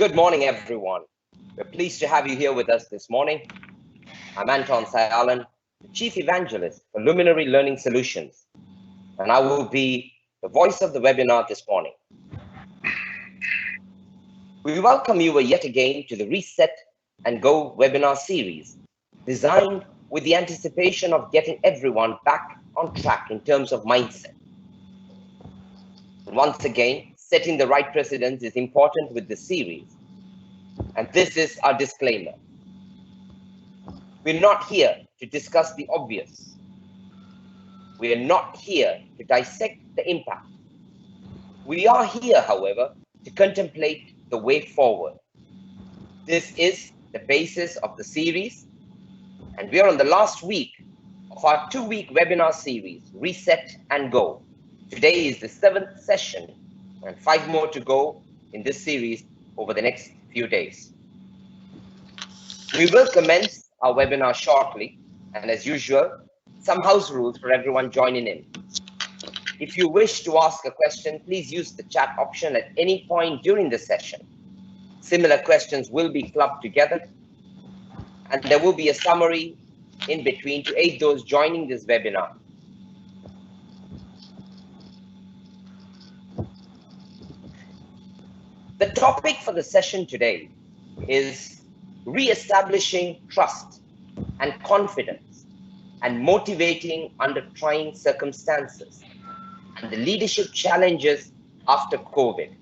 Good morning, everyone. We're pleased to have you here with us this morning. I'm Anton Sayalan, the Chief Evangelist for Luminary Learning Solutions, and I will be the voice of the webinar this morning. We welcome you yet again to the Reset and Go webinar series, designed with the anticipation of getting everyone back on track in terms of mindset. Once again, setting the right precedence is important with this series. And this is our disclaimer. We're not here to discuss the obvious. We are not here to dissect the impact. We are here, however, to contemplate the way forward. This is the basis of the series, and we are on the last week of our 2-week webinar series, Reset and Go. Today is the 7th session, and 5 more to go in this series over the next few days. We will commence our webinar shortly, and as usual, some house rules for everyone joining in. If you wish to ask a question, please use the chat option at any point during the session. Similar questions will be clubbed together, and there will be a summary in between to aid those joining this webinar. The topic for the session today is re-establishing trust and confidence and motivating under trying circumstances and the leadership challenges after COVID.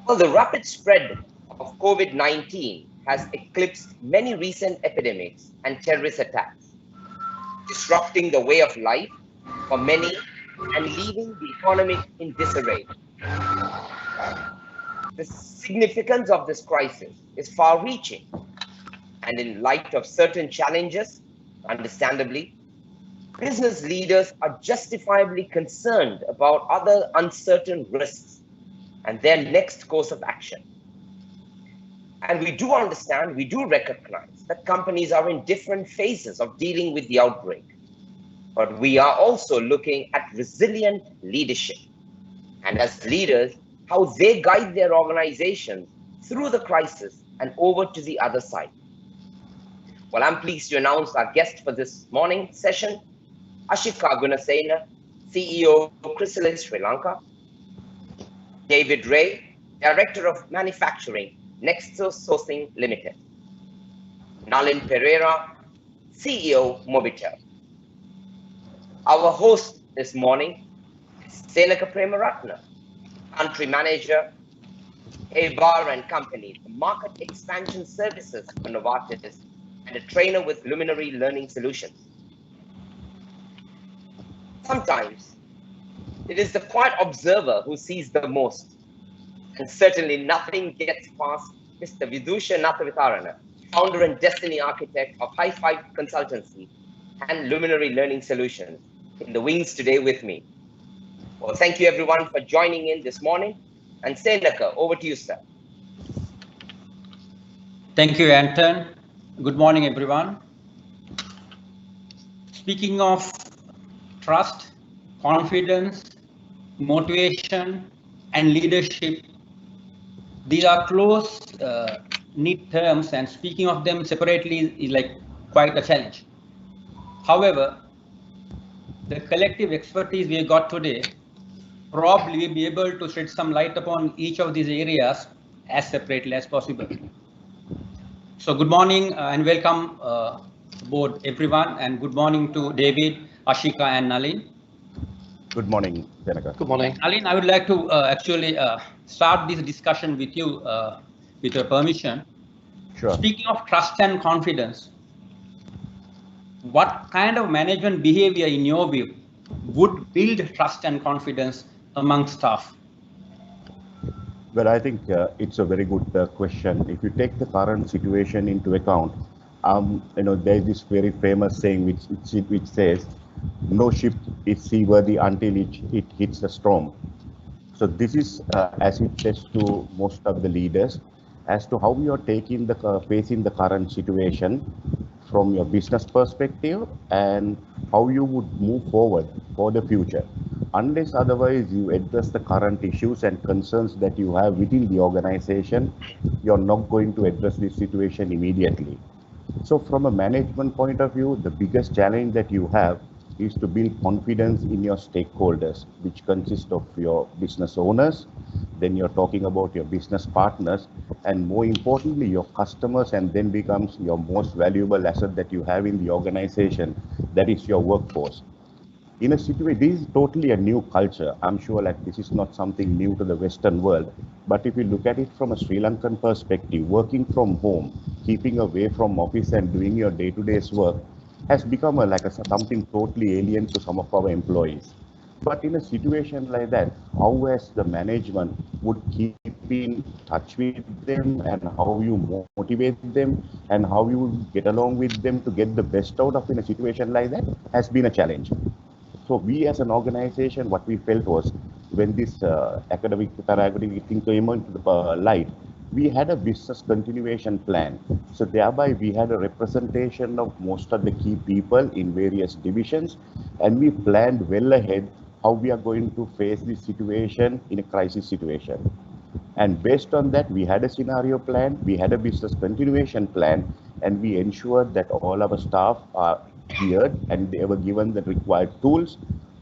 Well, the rapid spread of COVID-19 has eclipsed many recent epidemics and terrorist attacks, disrupting the way of life for many and leaving the economy in disarray. The significance of this crisis is far-reaching, and in light of certain challenges, understandably, business leaders are justifiably concerned about other uncertain risks and their next course of action. And we do understand, we do recognize that companies are in different phases of dealing with the outbreak, but we are also looking at resilient leadership, and as leaders, how they guide their organizations through the crisis and over to the other side. Well, I'm pleased to announce our guest for this morning session, Ashika Gunasena, CEO of Chrysalis Sri Lanka, David Ray, Director of Manufacturing, Nexus Sourcing Limited, Nalin Pereira, CEO, Mobitel. Our host this morning is Senaka Premaratna, Country Manager, Abar and Company, Market Expansion Services for Novartis, and a trainer with Luminary Learning Solutions. Sometimes it is the quiet observer who sees the most, and certainly nothing gets past Mr. Vidusha Nathavitarana, founder and destiny architect of High Five Consultancy and Luminary Learning Solutions, in the wings today with me. Well, thank you everyone for joining in this morning. And Senaka, over to you, sir. Thank you, Anton. Good morning, everyone. Speaking of trust, confidence, motivation, and leadership, these are close knit terms, and speaking of them separately is like quite a challenge. However, the collective expertise we got today probably will be able to shed some light upon each of these areas as separately as possible. So good morning and welcome board everyone, and good morning to David, Ashika and Nalin. Good morning, Senaka. Good morning. Nalin, I would like to actually start this discussion with you with your permission. Sure. Speaking of trust and confidence, what kind of management behavior in your view would build trust and confidence among staff? Well, I think it's a very good question. If you take the current situation into account, there's this very famous saying which says, "No ship is seaworthy until it hits the storm." So this is as it says to most of the leaders as to how you are facing the current situation from your business perspective and how you would move forward for the future. unless otherwise you address the current issues and concerns that you have within the organization, you're not going to address this situation immediately. So from a management point of view, the biggest challenge that you have is to build confidence in your stakeholders, which consist of your business owners, then you're talking about your business partners, and more importantly, your customers, and then becomes your most valuable asset that you have in the organization, that is your workforce. In a situation, this is totally a new culture. I'm sure like this is not something new to the Western world. But if you look at it from a Sri Lankan perspective, working from home, keeping away from office and doing your day-to-day work has become something totally alien to some of our employees. But in a situation like that, how as the management would keep in touch with them and how you motivate them and how you would get along with them to get the best out of in a situation like that has been a challenge. So we as an organization, what we felt was when this academic thing came into the light, we had a business continuation plan. So thereby we had a representation of most of the key people in various divisions, and we planned well ahead how we are going to face this situation in a crisis situation. And based on that, we had a scenario plan, we had a business continuation plan, and we ensured that all our staff are geared and they were given the required tools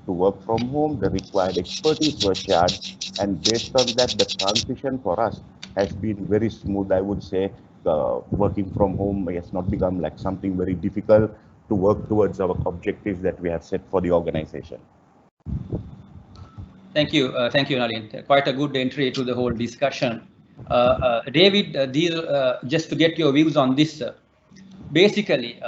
to work from home, the required expertise was shared, and based on that, the transition for us has been very smooth, I would say. Working from home has not become like something very difficult to work towards our objectives that we have set for the organization. Thank you, Nalin. Quite a good entry to the whole discussion. David, just to get your views on this, basically,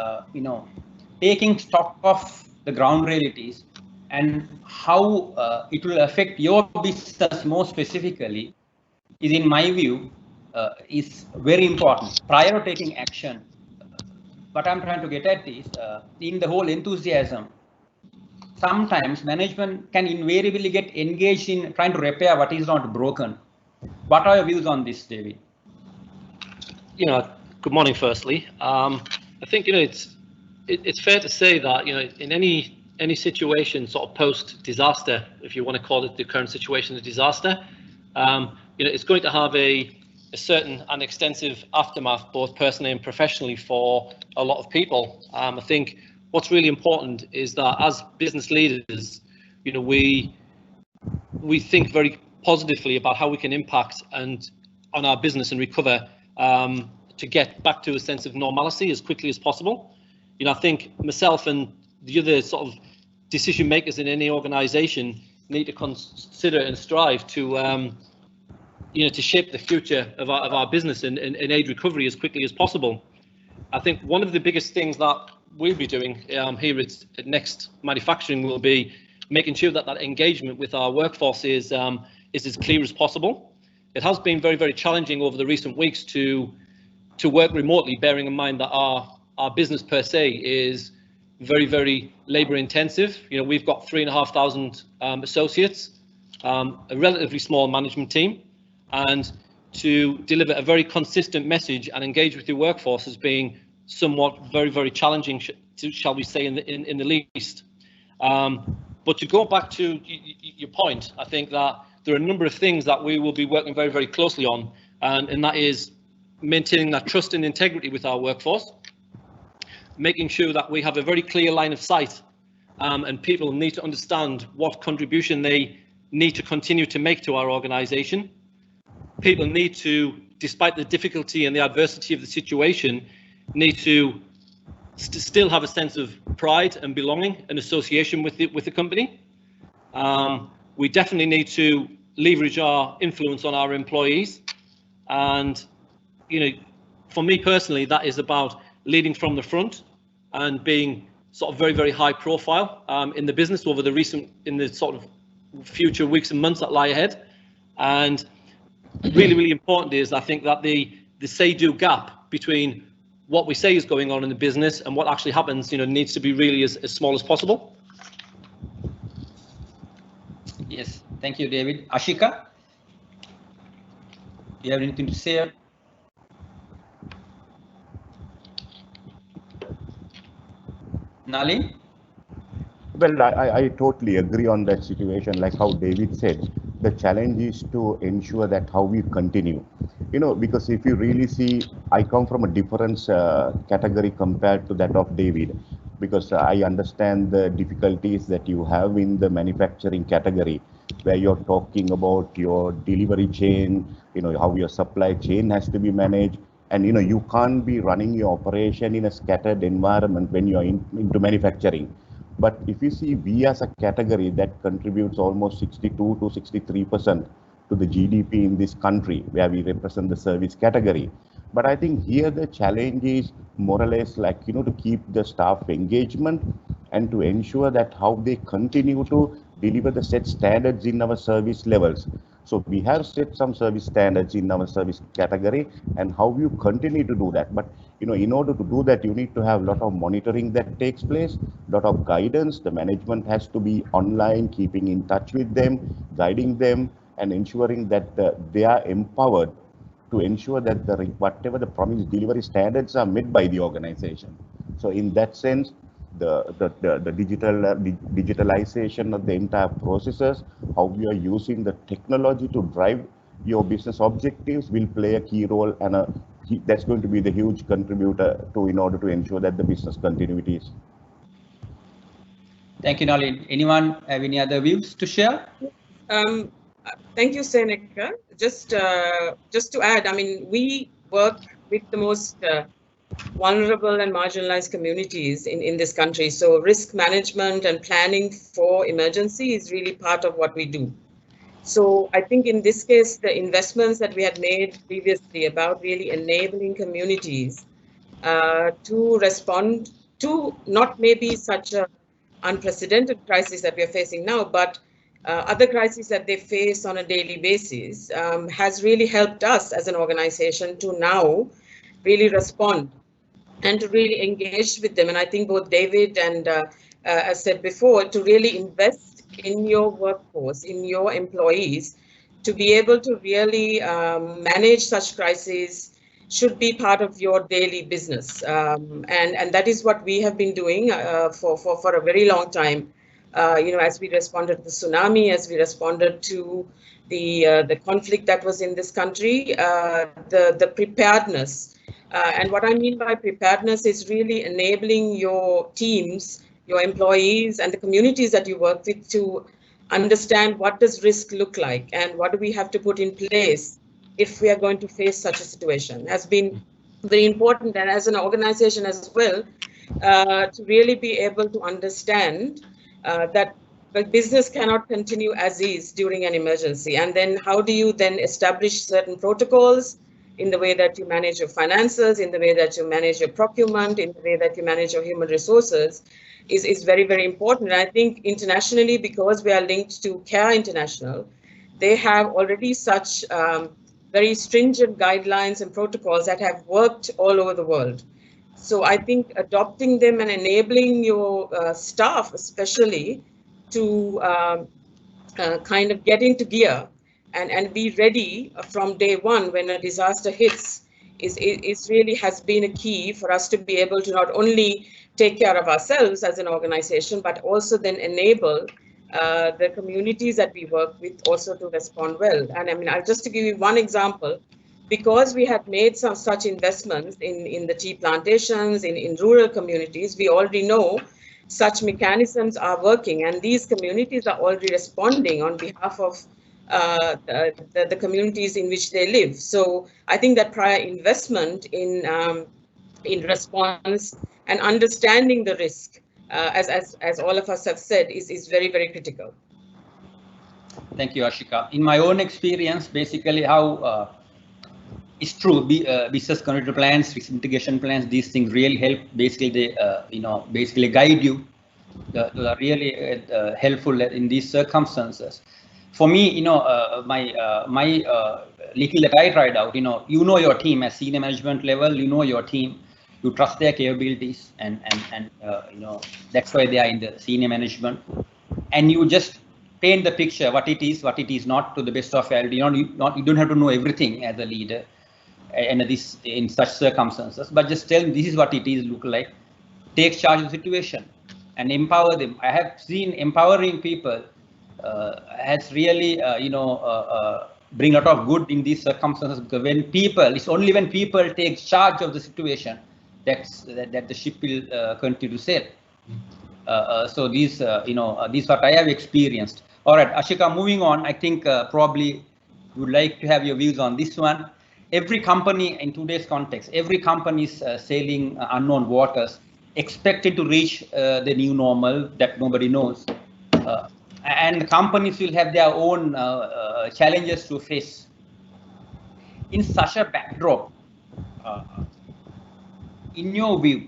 taking stock of the ground realities and how it will affect your business more specifically is, in my view, is very important prior to taking action. What I'm trying to get at is, in the whole enthusiasm, sometimes management can invariably get engaged in trying to repair what is not broken. What are your views on this, David? Good morning, firstly. I think, it's fair to say that, in any situation sort of post-disaster, if you want to call it the current situation a disaster, it's going to have a certain and extensive aftermath, both personally and professionally, for a lot of people. I think what's really important is that as business leaders, we think very positively about how we can impact on our business and recover to get back to a sense of normalcy as quickly as possible. I think myself and the other sort of decision makers in any organization need to consider and strive to to shape the future of our business and aid recovery as quickly as possible. I think one of the biggest things that we'll be doing here at Next Manufacturing will be making sure that engagement with our workforce is as clear as possible. It has been very, very challenging over the recent weeks to work remotely, bearing in mind that our business per se is very, very labor intensive. We've got 3,500 associates, a relatively small management team, and to deliver a very consistent message and engage with your workforce has been somewhat very, very challenging, shall we say, in the least. But to go back to your point, I think that there are a number of things that we will be working very, very closely on, and that is maintaining that trust and integrity with our workforce, making sure that we have a very clear line of sight, and people need to understand what contribution they need to continue to make to our organisation. People need to, despite the difficulty and the adversity of the situation, need to still have a sense of pride and belonging and association with the company. We definitely need to leverage our influence on our employees, and for me personally, that is about leading from the front and being sort of very, very high profile in the business in the sort of future weeks and months that lie ahead. And really, really important is, I think, that the say-do gap between what we say is going on in the business and what actually happens, needs to be really as small as possible. Yes, thank you, David. Ashika, do you have anything to say? Nalin? Well, I totally agree on that situation. Like how David said, the challenge is to ensure that how we continue. Because if you really see, I come from a different category compared to that of David, because I understand the difficulties that you have in the manufacturing category, where you're talking about your delivery chain, how your supply chain has to be managed. And you can't be running your operation in a scattered environment when you're into manufacturing. But if you see, we as a category that contributes almost 62 to 63% to the GDP in this country, where we represent the service category. But I think here the challenge is more or less like, to keep the staff engagement and to ensure that how they continue to deliver the set standards in our service levels. So we have set some service standards in our service category, and how you continue to do that. But in order to do that, you need to have a lot of monitoring that takes place, lot of guidance. The management has to be online, keeping in touch with them, guiding them, and ensuring that they are empowered to ensure that whatever the promised delivery standards are met by the organization. So in that sense, the digitalization of the entire processes, how we are using the technology to drive your business objectives will play a key role, and that's going to be the huge contributor to in order to ensure that the business continuity is. Thank you, Nalin. Anyone have any other views to share? Thank you, Senaka. Just to add, I mean, we work with the most vulnerable and marginalized communities in this country. So risk management and planning for emergency is really part of what we do. So I think in this case, the investments that we had made previously about really enabling communities to respond to not maybe such an unprecedented crisis that we are facing now, but other crises that they face on a daily basis has really helped us as an organization to now really respond and to really engage with them. And I think both David and as said before, to really invest in your workforce, in your employees, to be able to really manage such crises should be part of your daily business. And that is what we have been doing for a very long time. As we responded to the tsunami, as we responded to the conflict that was in this country, the preparedness. And what I mean by preparedness is really enabling your teams, your employees, and the communities that you work with to understand what does risk look like and what do we have to put in place if we are going to face such a situation has been very important, and as an organization as well, to really be able to understand that the business cannot continue as is during an emergency. And then how do you then establish certain protocols in the way that you manage your finances, in the way that you manage your procurement, in the way that you manage your human resources is very, very important. And I think internationally, because we are linked to CARE International, they have already such very stringent guidelines and protocols that have worked all over the world. So I think adopting them and enabling your staff, especially, to kind of get into gear and be ready from day one when a disaster hits is really has been a key for us to be able to not only take care of ourselves as an organization, but also then enable the communities that we work with also to respond well. And I mean, just to give you one example, because we had made some such investments in the tea plantations, in rural communities, we already know such mechanisms are working, and these communities are already responding on behalf of the communities in which they live. So I think that prior investment in response and understanding the risk, as all of us have said, is very, very critical. Thank you, Ashika. In my own experience, basically how it's true, business continuity plans, risk mitigation plans, these things really help. Basically, they basically guide you. Are really helpful in these circumstances. For me, my little that I tried out, you know your team at senior management level, you know your team, you trust their capabilities, and that's why they are in the senior management, and you just paint the picture what it is not to the best of your ability. You don't have to know everything as a leader, and this in such circumstances, but just tell them this is what it is look like. Take charge of the situation. and empower them. I have seen empowering people has really, bring a lot of good in these circumstances, because it's only when people take charge of the situation that the ship will continue to sail. So these what I have experienced. All right, Ashika, moving on, I think probably you would like to have your views on this one. Every company in today's context, every company is sailing unknown waters, expected to reach the new normal that nobody knows. And companies will have their own challenges to face. In such a backdrop, in your view,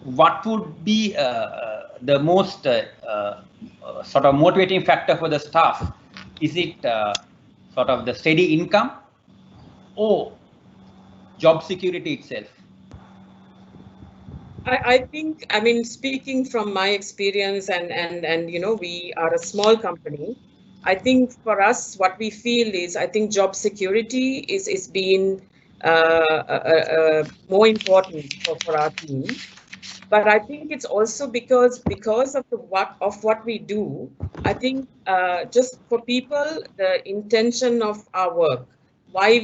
what would be the most sort of motivating factor for the staff? Is it sort of the steady income or job security itself? I think, I mean, speaking from my experience and we are a small company, I think for us, what we feel is, I think job security is being more important for our team. But I think it's also because of what we do. I think just for people, the intention of our work, why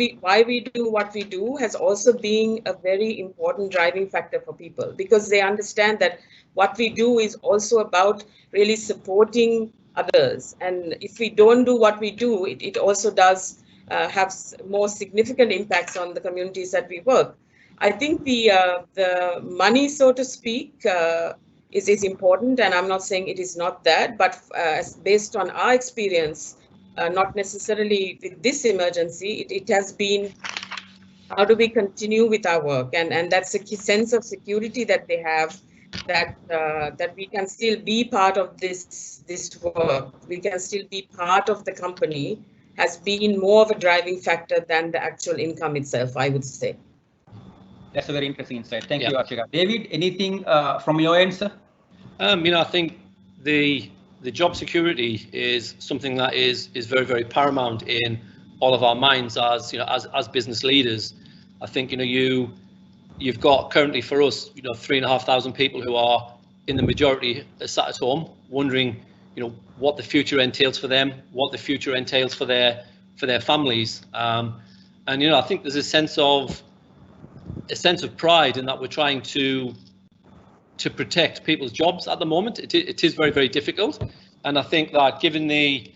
we do what we do, has also been a very important driving factor for people, because they understand that what we do is also about really supporting others. And if we don't do what we do, it also does have more significant impacts on the communities that we work. I think the money, so to speak, is important, and I'm not saying it is not that, but based on our experience, not necessarily with this emergency, it has been, how do we continue with our work, and that's a sense of security that they have, that we can still be part of this work, we can still be part of the company, has been more of a driving factor than the actual income itself, I would say. That's a very interesting insight. Thank you, Ashika. David, anything from your end, sir? I think the job security is something that is very, very paramount in all of our minds as business leaders. I think you've got currently for us 3,500 people who are in the majority sat at home wondering what the future entails for them, what the future entails for their families, and I think there's a sense of pride in that we're trying to protect people's jobs at the moment. It is very, very difficult, and I think that given the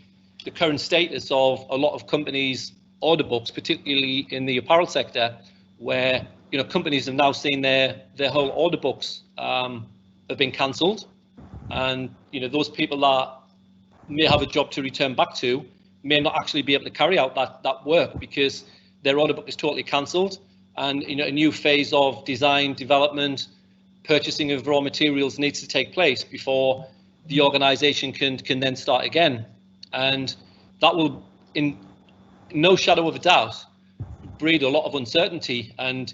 current status of a lot of companies' order books, particularly in the apparel sector, where companies have now seen their whole order books have been cancelled, and those people that may have a job to return back to may not actually be able to carry out that work because their order book is totally cancelled. And a new phase of design, development, purchasing of raw materials needs to take place before the organisation can then start again. And that will, in no shadow of a doubt, breed a lot of uncertainty. And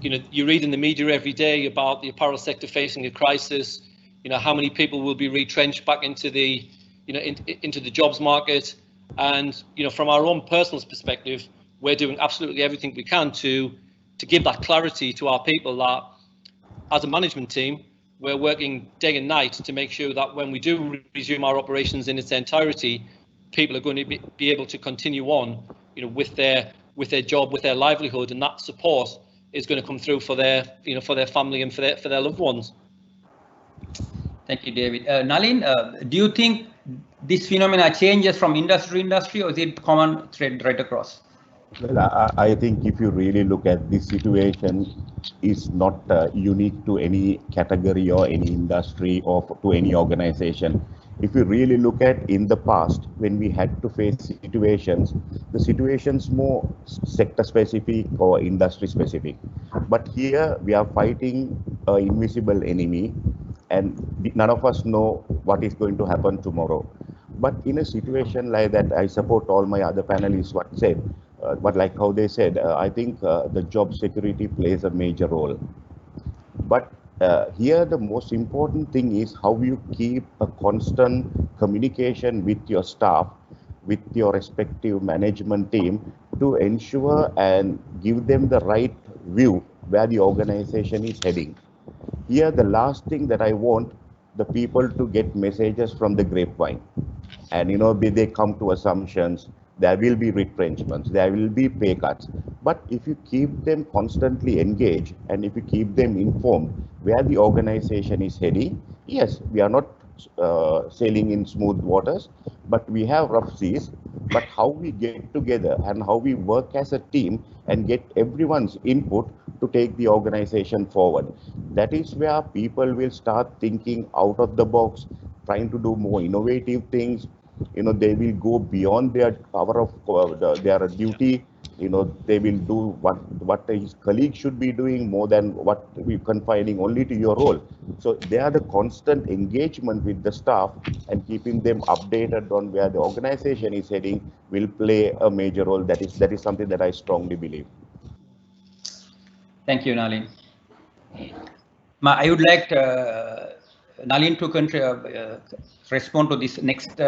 you read in the media every day about the apparel sector facing a crisis. How many people will be retrenched back into the into the jobs market. And from our own personal perspective, we're doing absolutely everything we can to give that clarity to our people that as a management team, we're working day and night to make sure that when we do resume our operations in its entirety, people are going to be able to continue on, with their job, with their livelihood, and that support is going to come through for their, for their family and for their loved ones. Thank you, David. Nalin, do you think this phenomena changes from industry to industry, or is it common thread right across? Well, I think if you really look at this situation, is not unique to any category or any industry or to any organization. If you really look at in the past, when we had to face situations, the situations more sector specific or industry specific. But here we are fighting an invisible enemy, and none of us know what is going to happen tomorrow. But in a situation like that, I support all my other panelists what said. But like how they said, I think the job security plays a major role. But here the most important thing is how you keep a constant communication with your staff, with your respective management team, to ensure and give them the right view where the organization is heading. Here the last thing that I want the people to get messages from the grapevine. And they come to assumptions. There will be retrenchments, there will be pay cuts. But if you keep them constantly engaged and if you keep them informed where the organization is heading, yes, we are not sailing in smooth waters, but we have rough seas. But how we get together and how we work as a team and get everyone's input to take the organization forward, that is where people will start thinking out of the box, trying to do more innovative things. They will go beyond their power of their duty. They will do what his colleague should be doing more than what we confining only to your role. So they are the constant engagement with the staff and keeping them updated on where the organization is heading will play a major role. That is something that I strongly believe. Thank you, Nalin. I would like Nalin to respond to this next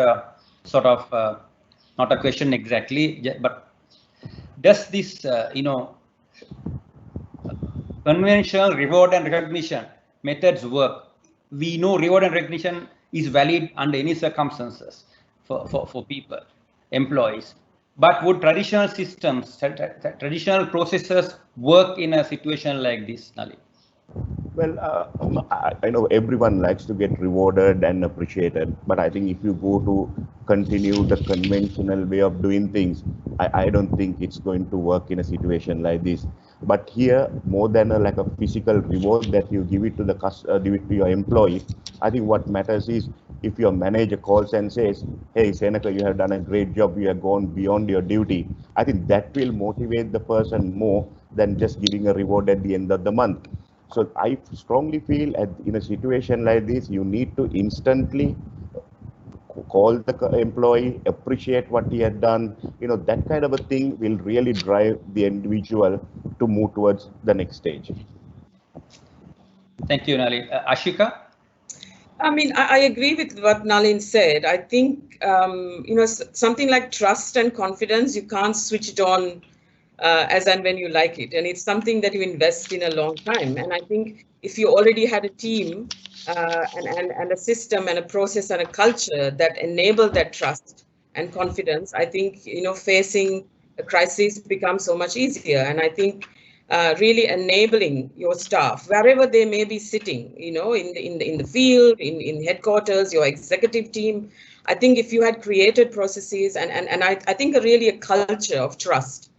sort of not a question exactly, but does this conventional reward and recognition methods work? We know reward and recognition is valid under any circumstances for people, employees. But would traditional systems, traditional processes work in a situation like this, Nalin? Well, I know everyone likes to get rewarded and appreciated, but I think if you go to continue the conventional way of doing things, I don't think it's going to work in a situation like this. But here, more than like a physical reward that you give it to give it to your employee, I think what matters is if your manager calls and says, "Hey, Senaka, you have done a great job. You have gone beyond your duty." I think that will motivate the person more than just giving a reward at the end of the month. So I strongly feel in a situation like this, you need to instantly call the employee, appreciate what he had done. That kind of a thing will really drive the individual to move towards the next stage. Thank you, Nalin. Ashika? I mean, I agree with what Nalin said. I think, something like trust and confidence, you can't switch it on as and when you like it. And it's something that you invest in a long time. And I think if you already had a team and a system and a process and a culture that enable that trust and confidence, I think, facing a crisis becomes so much easier. And I think really enabling your staff, wherever they may be sitting, in the field, in headquarters, your executive team. I think if you had created processes and I think really a culture of trust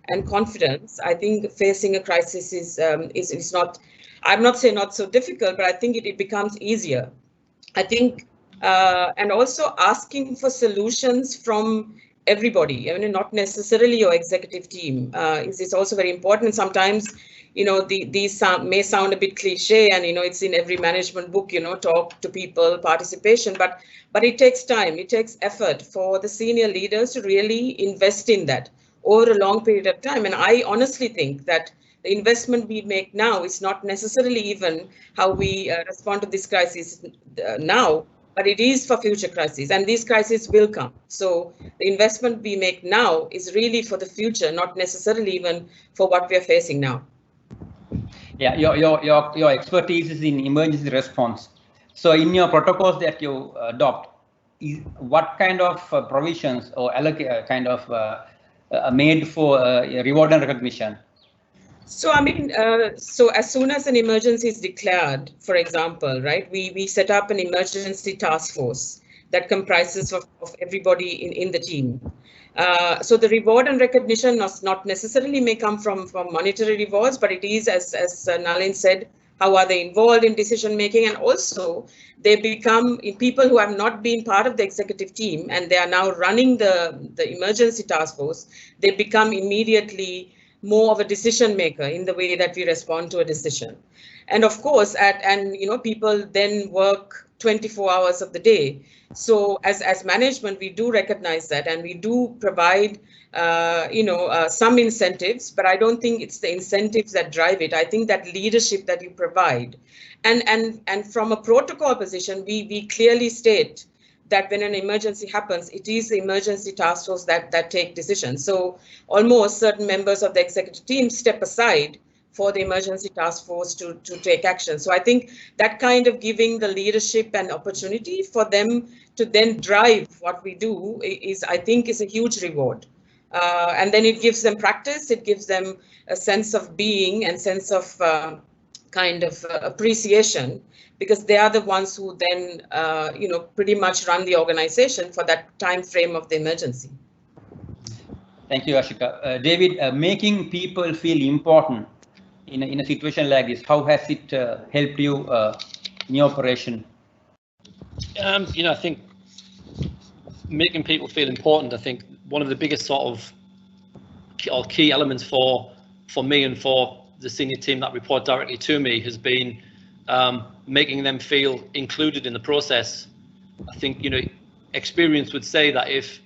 and confidence, I think facing a crisis is not, I'm not saying not so difficult, but I think it becomes easier. I think, and also asking for solutions from everybody, I mean, not necessarily your executive team, is also very important. Sometimes, these may sound a bit cliche, and it's in every management book, talk to people, participation, but it takes time, it takes effort for the senior leaders to really invest in that over a long period of time. And I honestly think that the investment we make now is not necessarily even how we respond to this crisis now, but it is for future crises, and these crises will come. So the investment we make now is really for the future, not necessarily even for what we are facing now. Yeah, your expertise is in emergency response. So in your protocols that you adopt, what kind of provisions or kind of made for reward and recognition? So, I mean, so as soon as an emergency is declared, for example, right, we set up an emergency task force that comprises of everybody in the team. So the reward and recognition not necessarily may come from monetary rewards, but it is, as Nalin said, how are they involved in decision making? And also they become people who have not been part of the executive team and they are now running the emergency task force. They become immediately more of a decision maker in the way that we respond to a decision. And of course, people then work 24 hours of the day. So as management, we do recognize that, and we do provide, some incentives, but I don't think it's the incentives that drive it. I think that leadership that you provide, and from a protocol position, we clearly state that when an emergency happens, it is the emergency task force that take decisions. So almost certain members of the executive team step aside for the emergency task force to take action. So I think that kind of giving the leadership an opportunity for them to then drive what we do is, I think, is a huge reward. And then it gives them practice, it gives them a sense of being and sense of kind of appreciation, because they are the ones who then, pretty much run the organization for that time frame of the emergency. Thank you, Ashika. David, making people feel important in a situation like this, how has it helped you in your operation? I think making people feel important, I think one of the biggest sort of key elements for me and for the senior team that report directly to me has been making them feel included in the process. I think, experience would say that if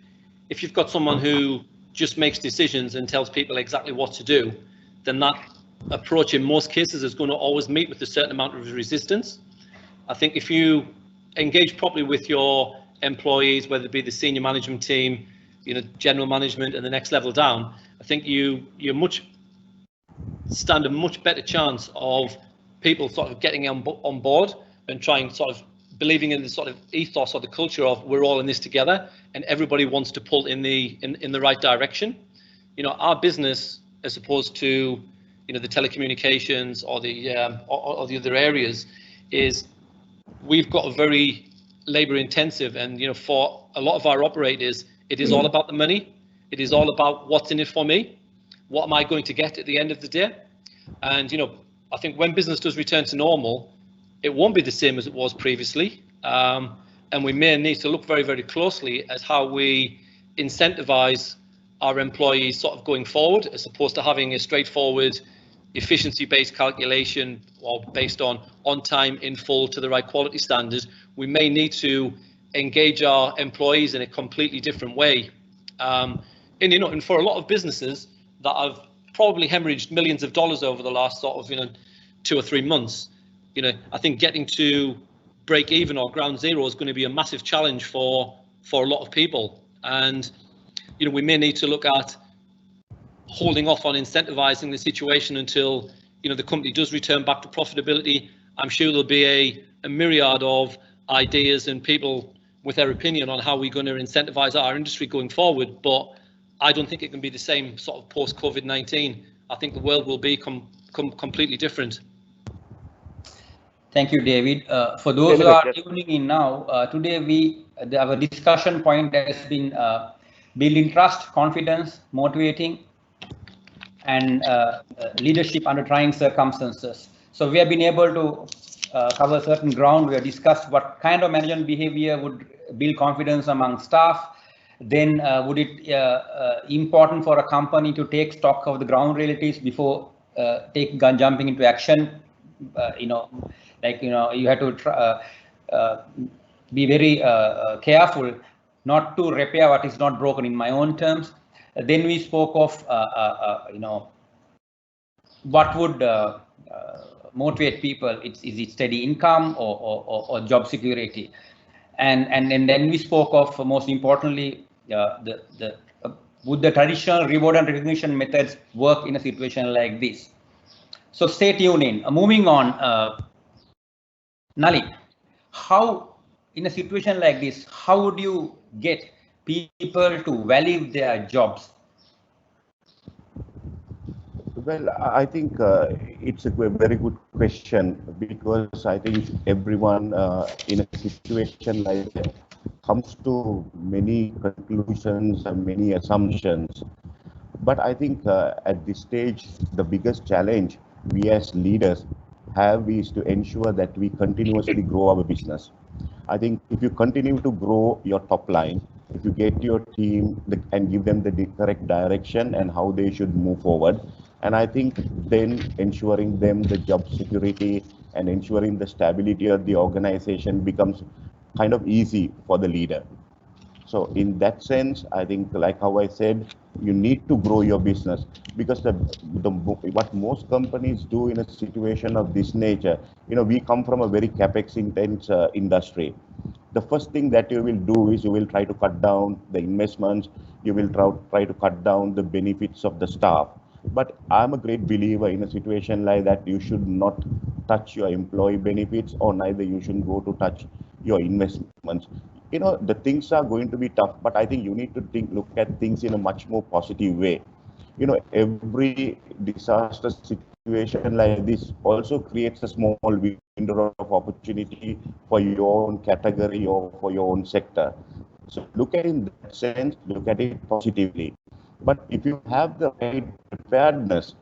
you've got someone who just makes decisions and tells people exactly what to do, then that approach in most cases is going to always meet with a certain amount of resistance. I think if you engage properly with your employees, whether it be the senior management team, general management and the next level down, I think you stand a much better chance of people sort of getting on board and trying sort of believing in the sort of ethos or the culture of we're all in this together and everybody wants to pull in the right direction. Our business, as opposed to the telecommunications or the other areas, is we've got a very labor intensive, and for a lot of our operators it is all about the money. It is all about what's in it for me, what am I going to get at the end of the day. And I think when business does return to normal, it won't be the same as it was previously, and we may need to look very, very closely at how we incentivize our employees sort of going forward, as opposed to having a straightforward efficiency-based calculation or based on time in full to the right quality standard. We may need to engage our employees in a completely different way. And for a lot of businesses that have probably hemorrhaged millions of dollars over the last sort of 2 or 3 months, I think getting to break even or ground zero is going to be a massive challenge for a lot of people. And we may need to look at holding off on incentivizing the situation until the company does return back to profitability. I'm sure there'll be a myriad of ideas and people with their opinion on how we're going to incentivize our industry going forward, but I don't think it can be the same sort of post COVID-19. I think the world will be completely different. Thank you, David. For those who are tuning in now, today our discussion point has been building trust, confidence, motivating, and leadership under trying circumstances. So we have been able to cover certain ground. We have discussed what kind of management behavior would build confidence among staff. Then would it important for a company to take stock of the ground realities before jumping into action? You have to be very careful not to repair what is not broken, in my own terms. Then we spoke of what would motivate people. Is it steady income or job security? And then we spoke of, most importantly, would the traditional reward and recognition methods work in a situation like this? So stay tuned in. Moving on, Nalin, how in a situation like this, how would you get people to value their jobs? Well, I think it's a very good question, because I think everyone in a situation like that comes to many conclusions and many assumptions. But I think at this stage, the biggest challenge we as leaders have is to ensure that we continuously grow our business. I think if you continue to grow your top line, if you get your team and give them the correct direction and how they should move forward, and I think then ensuring them the job security and ensuring the stability of the organization becomes kind of easy for the leader. So in that sense, I think, like how I said, you need to grow your business, because what most companies do in a situation of this nature, we come from a very capex intense industry. The first thing that you will do is you will try to cut down the investments, you will try to cut down the benefits of the staff. But I'm a great believer in a situation like that, you should not touch your employee benefits, or neither you shouldn't go to touch your investments. The things are going to be tough, but I think you need to look at things in a much more positive way. Every disaster situation like this also creates a small window of opportunity for your own category or for your own sector. So look at it in that sense, look at it positively. But if you have the right preparedness,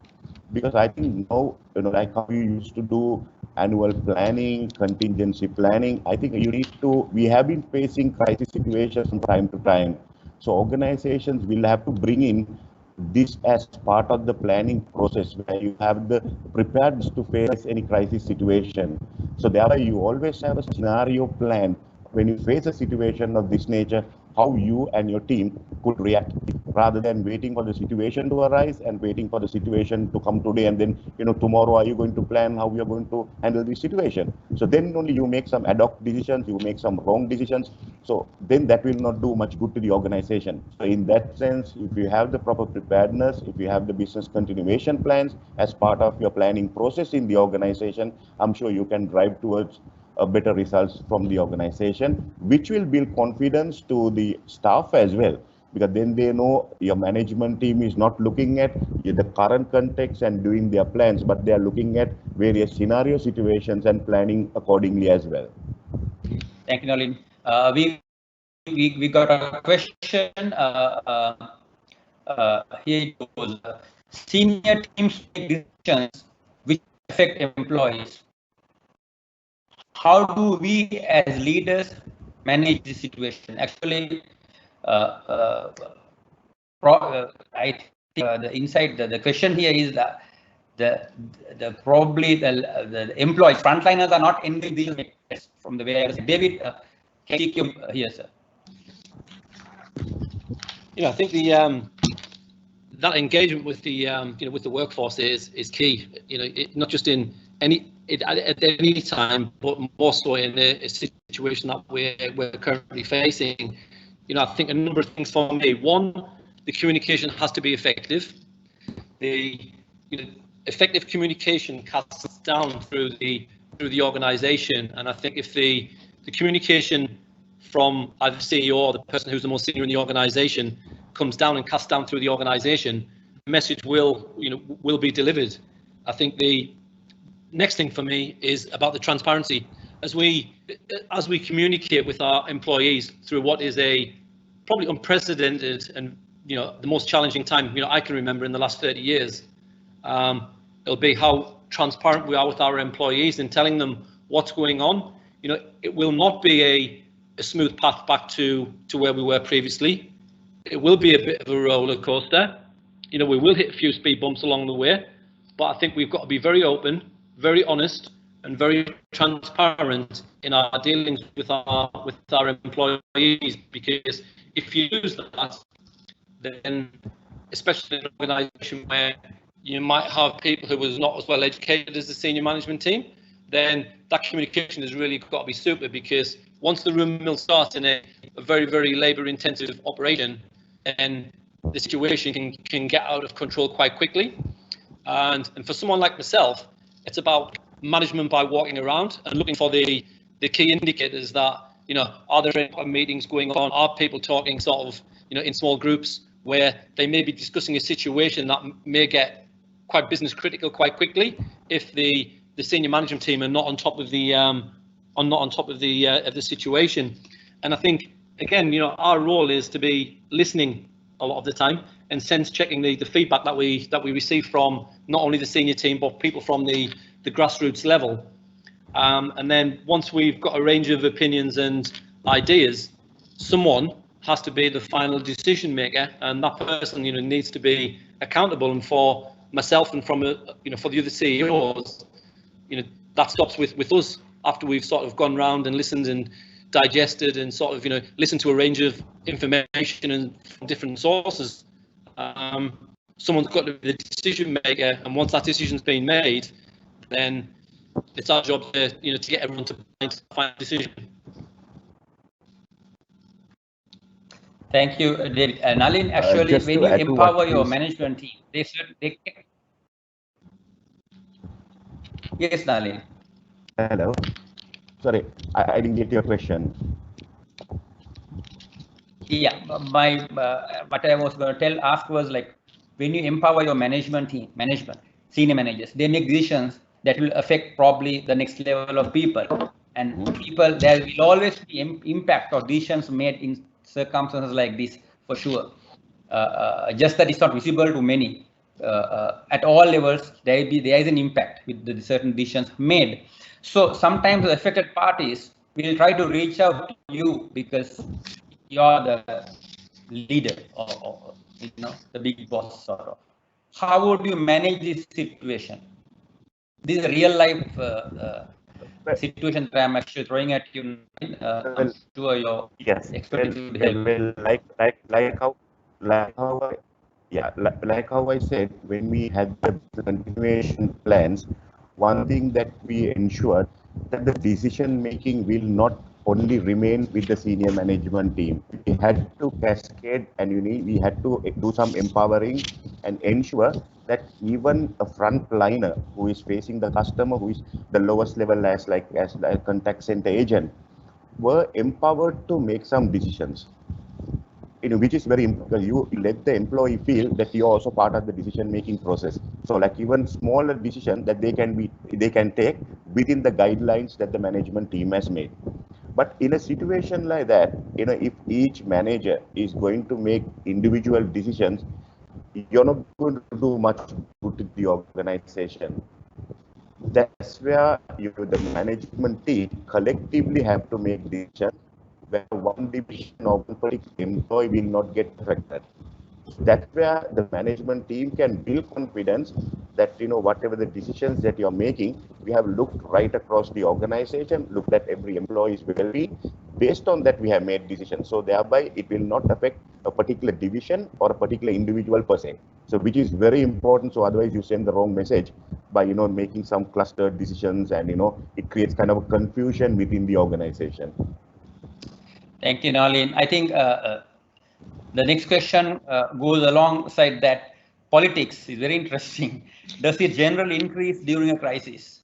because I think now, like how you used to do annual planning, contingency planning, I think we have been facing crisis situations from time to time. So organizations will have to bring in this as part of the planning process, where you have the preparedness to face any crisis situation. So thereby you always have a scenario plan when you face a situation of this nature, how you and your team could react, rather than waiting for the situation to arise and waiting for the situation to come today, and then tomorrow are you going to plan how you are going to handle this situation. So then only you make some ad hoc decisions, you make some wrong decisions, so then that will not do much good to the organization. So in that sense, if you have the proper preparedness, if you have the business continuation plans as part of your planning process in the organization, I'm sure you can drive towards better results from the organization, which will build confidence to the staff as well, because then they know your management team is not looking at the current context and doing their plans, but they are looking at various scenario situations and planning accordingly as well. Thank you, Nalin. We got a question. Here it goes. Senior teams make decisions which affect employees. How do we as leaders manage this situation? Actually, I think the insight, the question here is that the probably the employees, frontliners are not engaged in these from the way I was. David, can you here, sir? I think that engagement with the with the workforce is key. Not just at any time, but more so in a situation that we're currently facing. I think a number of things for me. One, the communication has to be effective. The effective communication casts down through the organisation, and I think if the communication from either the CEO or the person who's the most senior in the organisation comes down and casts down through the organisation, the message will be delivered. I think the next thing for me is about the transparency. As we communicate with our employees through what is a probably unprecedented and the most challenging time I can remember in the last 30 years, it'll be how transparent we are with our employees and telling them what's going on. It will not be a smooth path back to where we were previously. It will be a bit of a roller coaster. We will hit a few speed bumps along the way, but I think we've got to be very open, very honest, and very transparent in our dealings with our employees. Because if you lose that, then especially in an organisation where you might have people who was not as well educated as the senior management team, then that communication has really got to be super, because once the room mill starts in a very, very labour intensive operation, then the situation can get out of control quite quickly. And for someone like myself, it's about management by walking around and looking for the key indicators that, are there any meetings going on? Are people talking sort of, in small groups where they may be discussing a situation that may get quite business critical quite quickly if the senior management team are not on top of the situation. And I think, again, our role is to be listening a lot of the time and sense checking the feedback that we receive from not only the senior team but people from the grassroots level. And then once we've got a range of opinions and ideas, someone has to be the final decision maker, and that person needs to be accountable. And for myself and for the other CEOs, that stops with us after we've sort of gone round and listened and digested and sort of listened to a range of information and from different sources. Someone's got to be the decision maker, and once that decision's been made, then it's our job to get everyone to find a decision. Thank you, David. Nalin, actually, Just when to you add to what empower your is- management team, they should. Yes, Nalin. Hello. Sorry, I didn't get your question. Yeah, what I was going to ask was like, when you empower your management team, senior managers, they make decisions that will affect probably the next level of people, and people, there will always be impact or decisions made in circumstances like this, for sure. Just that it's not visible to many. At all levels, there is an impact with the certain decisions made. So sometimes the affected parties will try to reach out to you because you're the leader, or the big boss, sort of. How would you manage this situation? This is a real life situation that I'm actually throwing at you. I'm sure your Yes. expertise would help. Like how I said, when we had the continuation plans, one thing that we ensured that the decision making will not only remain with the senior management team. We had to cascade, and we had to do some empowering and ensure that even a frontliner who is facing the customer, who is the lowest level as a contact center agent, were empowered to make some decisions. Which is very important. You let the employee feel that you're also part of the decision-making process. So, like even smaller decision that they can take within the guidelines that the management team has made. But in a situation like that, if each manager is going to make individual decisions, you're not going to do much good to the organization. That's where the management team collectively have to make decisions where one division of one particular employee will not get affected. That's where the management team can build confidence that whatever the decisions that you're making, we have looked right across the organization, looked at every employee's well-being. Based on that, we have made decisions. So thereby, it will not affect a particular division or a particular individual per se. So which is very important. So otherwise, you send the wrong message by making some clustered decisions, and it creates kind of a confusion within the organization. Thank you, Nalin. I think the next question goes alongside that. Politics is very interesting. Does it generally increase during a crisis?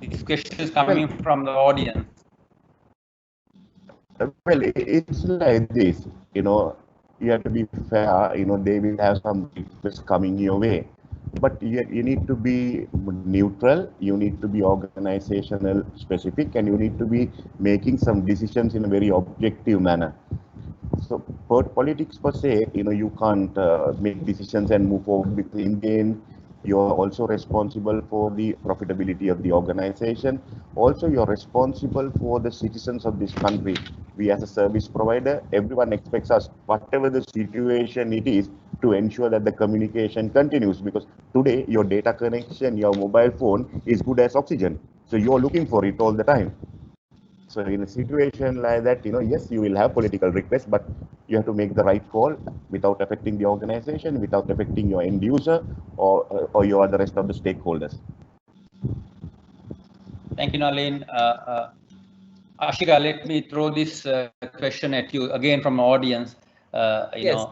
This question is coming from the audience. Well, it's like this, you have to be fair, they will have some requests coming your way. But you need to be neutral, you need to be organizational specific, and you need to be making some decisions in a very objective manner. So for politics per se, you can't make decisions and move forward with the end. You're also responsible for the profitability of the organization. Also, you're responsible for the citizens of this country. We as a service provider, everyone expects us, whatever the situation it is, to ensure that the communication continues, because today your data connection, your mobile phone is good as oxygen. So you're looking for it all the time. So in a situation like that, yes, you will have political requests, but you have to make the right call without affecting the organization, without affecting your end user or your the rest of the stakeholders. Thank you, Nalin. Ashika, let me throw this question at you again from our audience. Yes.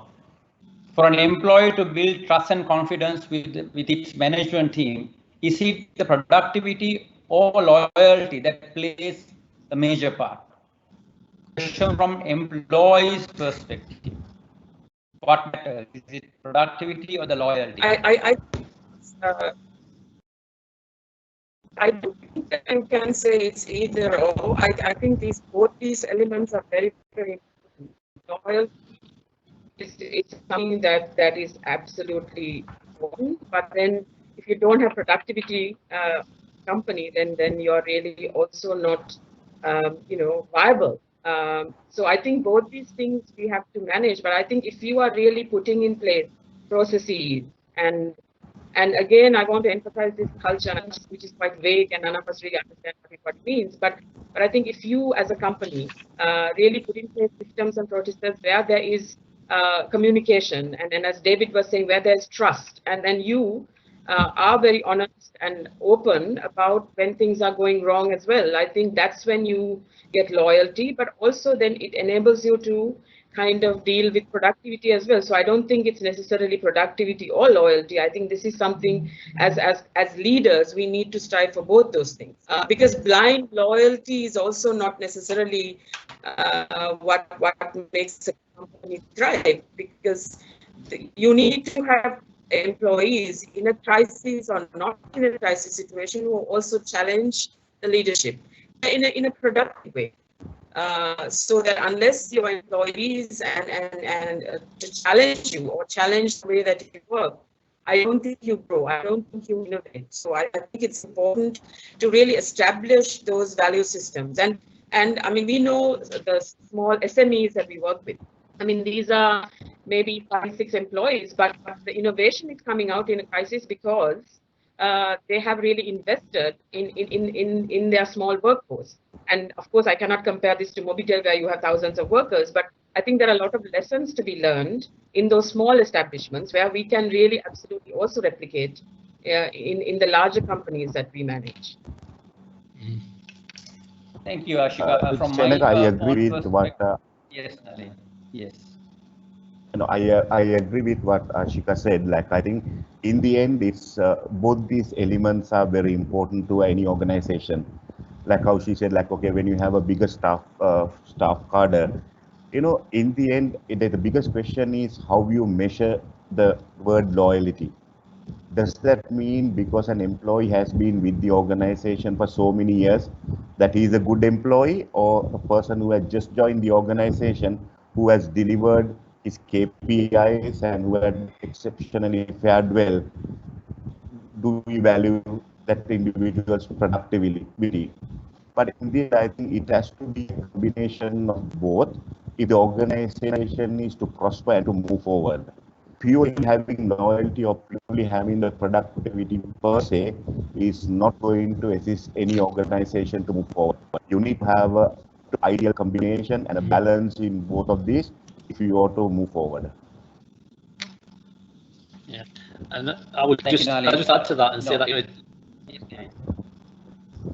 For an employee to build trust and confidence with its management team, is it the productivity or loyalty that plays a major part? Question from employee's perspective. What matters? Is it productivity or the loyalty? I don't think that you can say it's either or. I think both these elements are very, very important. Loyalty it's something that is absolutely important. But then, if you don't have productivity company, then you're really also not, viable. So I think both these things we have to manage. But I think if you are really putting in place processes and again, I want to emphasize this culture, which is quite vague, and none of us really understand what it means. But I think if you, as a company, really put in place systems and processes where there is communication, and as David was saying, where there's trust, and then you are very honest and open about when things are going wrong as well. I think that's when you get loyalty, but also then it enables you to kind of deal with productivity as well. So I don't think it's necessarily productivity or loyalty. I think this is something as leaders, we need to strive for both those things. Because blind loyalty is also not necessarily what makes a company thrive, because you need to have employees in a crisis or not in a crisis situation who also challenge the leadership in a productive way. So that unless your employees and to challenge you or challenge the way that you work, I don't think you grow. I don't think you innovate. So I think it's important to really establish those value systems. And I mean, we know the small SMEs that we work with. I mean, these are maybe 5-6 employees, but the innovation is coming out in a crisis because they have really invested in their small workforce. And of course, I cannot compare this to Mobitel, where you have thousands of workers, but I think there are a lot of lessons to be learned in those small establishments where we can really absolutely also replicate in the larger companies that we manage. Thank you, Ashika. From Senaka, my I agree with what. Yes, Nalin. Yes. No, I agree with what Ashika said. Like, I think in the end, it's both these elements are very important to any organization. Like how she said, like, okay, when you have a bigger staff cadre, you know, in the end, the biggest question is how you measure the word loyalty. Does that mean because an employee has been with the organization for so many years that he is a good employee, or a person who has just joined the organization who has delivered his KPIs and who had exceptionally fared well? Do we value that individual's productivity? But in the end, I think it has to be a combination of both if the organization is to prosper and to move forward. Purely having loyalty or purely having the productivity per se is not going to assist any organization to move forward. You need to have an ideal combination and a balance in both of these if you want to move forward. Yeah, and I would just add to that and say that, you know,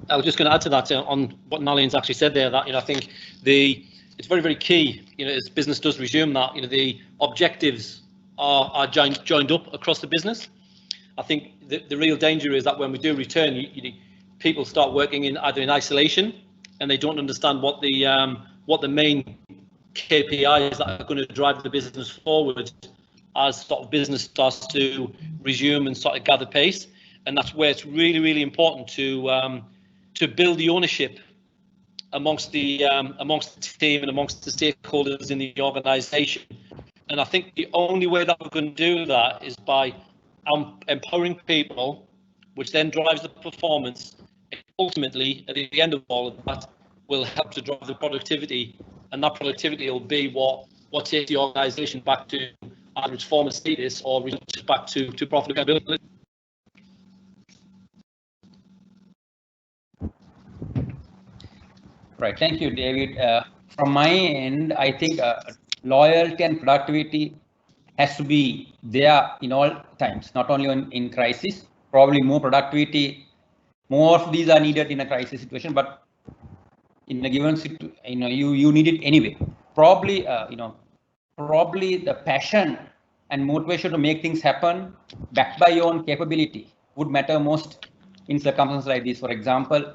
I was just going to add to that on what Nalin's actually said there, that, you know, I think it's very, very key, you know, as business does resume, that, you know, the objectives are joined up across the business. I think the real danger is that when we do return, people start working in either in isolation and they don't understand what the main KPIs that are going to drive the business forward as sort of business starts to resume and sort of gather pace. And that's where it's really, really important to build the ownership amongst the team and amongst the stakeholders in the organisation. And I think the only way that we're going to do that is by empowering people, which then drives the performance. Ultimately, at the end of all of that, will help to drive the productivity, and that productivity will be what takes the organisation back to either its former status or back to profitability. Right. Thank you, David. From my end, I think loyalty and productivity has to be there in all times, not only in crisis. Probably more productivity, more of these are needed in a crisis situation, but in a given situation, you know, you need it anyway. Probably, probably the passion and motivation to make things happen, backed by your own capability, would matter most in circumstances like this. For example,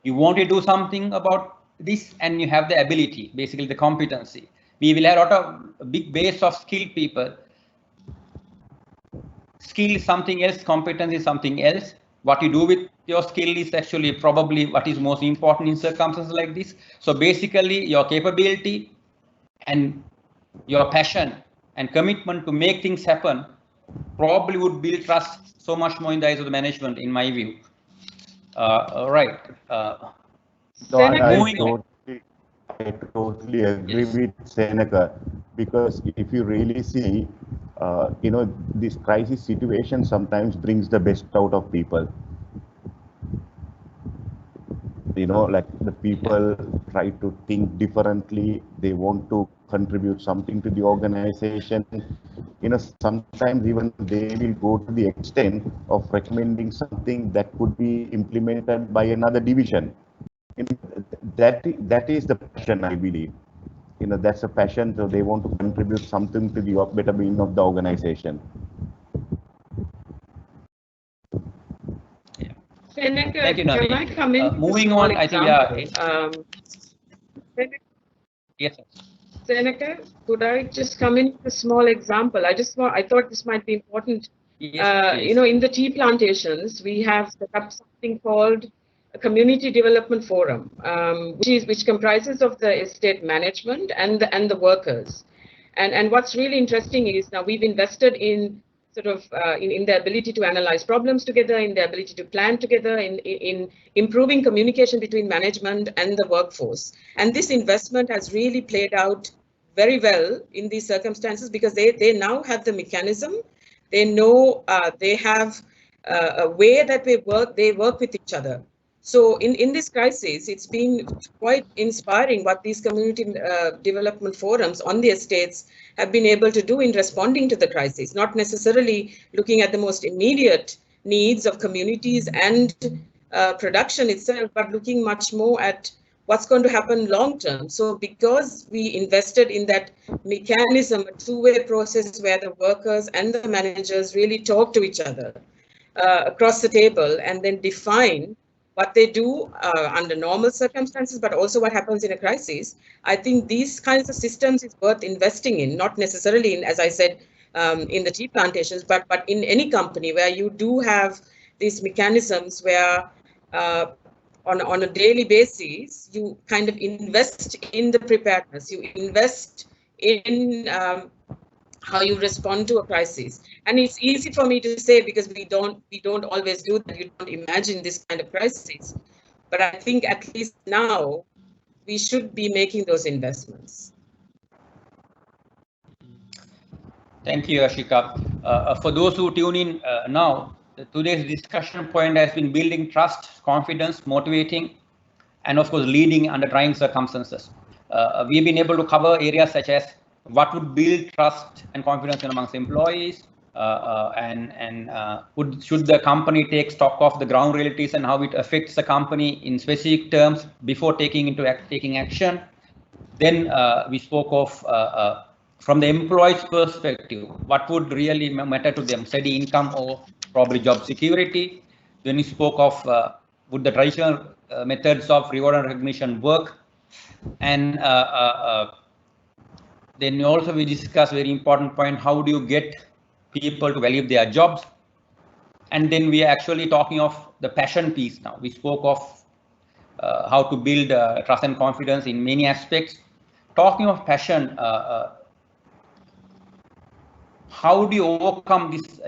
you want to do something about this and you have the ability, basically the competency. We will have a big base of skilled people. Skill is something else, competence is something else. What you do with your skill is actually probably what is most important in circumstances like this. So basically your capability and your passion and commitment to make things happen probably would build trust so much more in the eyes of the management, in my view. Right. No, I totally agree with Senaka, because if you really see, you know, this crisis situation sometimes brings the best out of people. You know, like the people try to think differently. They want to contribute something to the organization. You know, sometimes even they will go to the extent of recommending something that could be implemented by another division. You know, that is the passion, I believe. that's a passion, so they want to contribute something to the better being of the organization. Senaka, Thank you, can Naveen. I come in? Moving on, I think, yes. Seneca, could I just come in with a small example? I thought this might be important. Yes, In the tea plantations, we have set up something called a community development forum, which comprises of the estate management and the workers. And what's really interesting is now we've invested in sort of in the ability to analyze problems together, in the ability to plan together, in improving communication between management and the workforce. And this investment has really played out very well in these circumstances because they now have the mechanism. They know they have a way that they work with each other. So in this crisis, it's been quite inspiring what these community development forums on the estates have been able to do in responding to the crisis, not necessarily looking at the most immediate needs of communities and production itself, but looking much more at what's going to happen long term. So because we invested in that mechanism, a two-way process where the workers and the managers really talk to each other across the table and then define what they do under normal circumstances, but also what happens in a crisis. I think these kinds of systems is worth investing in, not necessarily in, as I said, in the tea plantations, but in any company where you do have these mechanisms where on a daily basis, you kind of invest in the preparedness, you invest in how you respond to a crisis. And it's easy for me to say because we don't always do that. You don't imagine this kind of crisis. But I think at least now we should be making those investments. Thank you, Ashika. For those who tune in now, today's discussion point has been building trust, confidence, motivating, and of course, leading under trying circumstances. We've been able to cover areas such as what would build trust and confidence amongst employees, should the company take stock of the ground realities and how it affects the company in specific terms before taking action. Then we spoke of from the employee's perspective, what would really matter to them, steady income or probably job security. Then we spoke of would the traditional methods of reward and recognition work, and then also we discussed very important point, how do you get people to value their jobs? And then we are actually talking of the passion piece now. We spoke of how to build trust and confidence in many aspects. Talking of passion, how do you overcome this?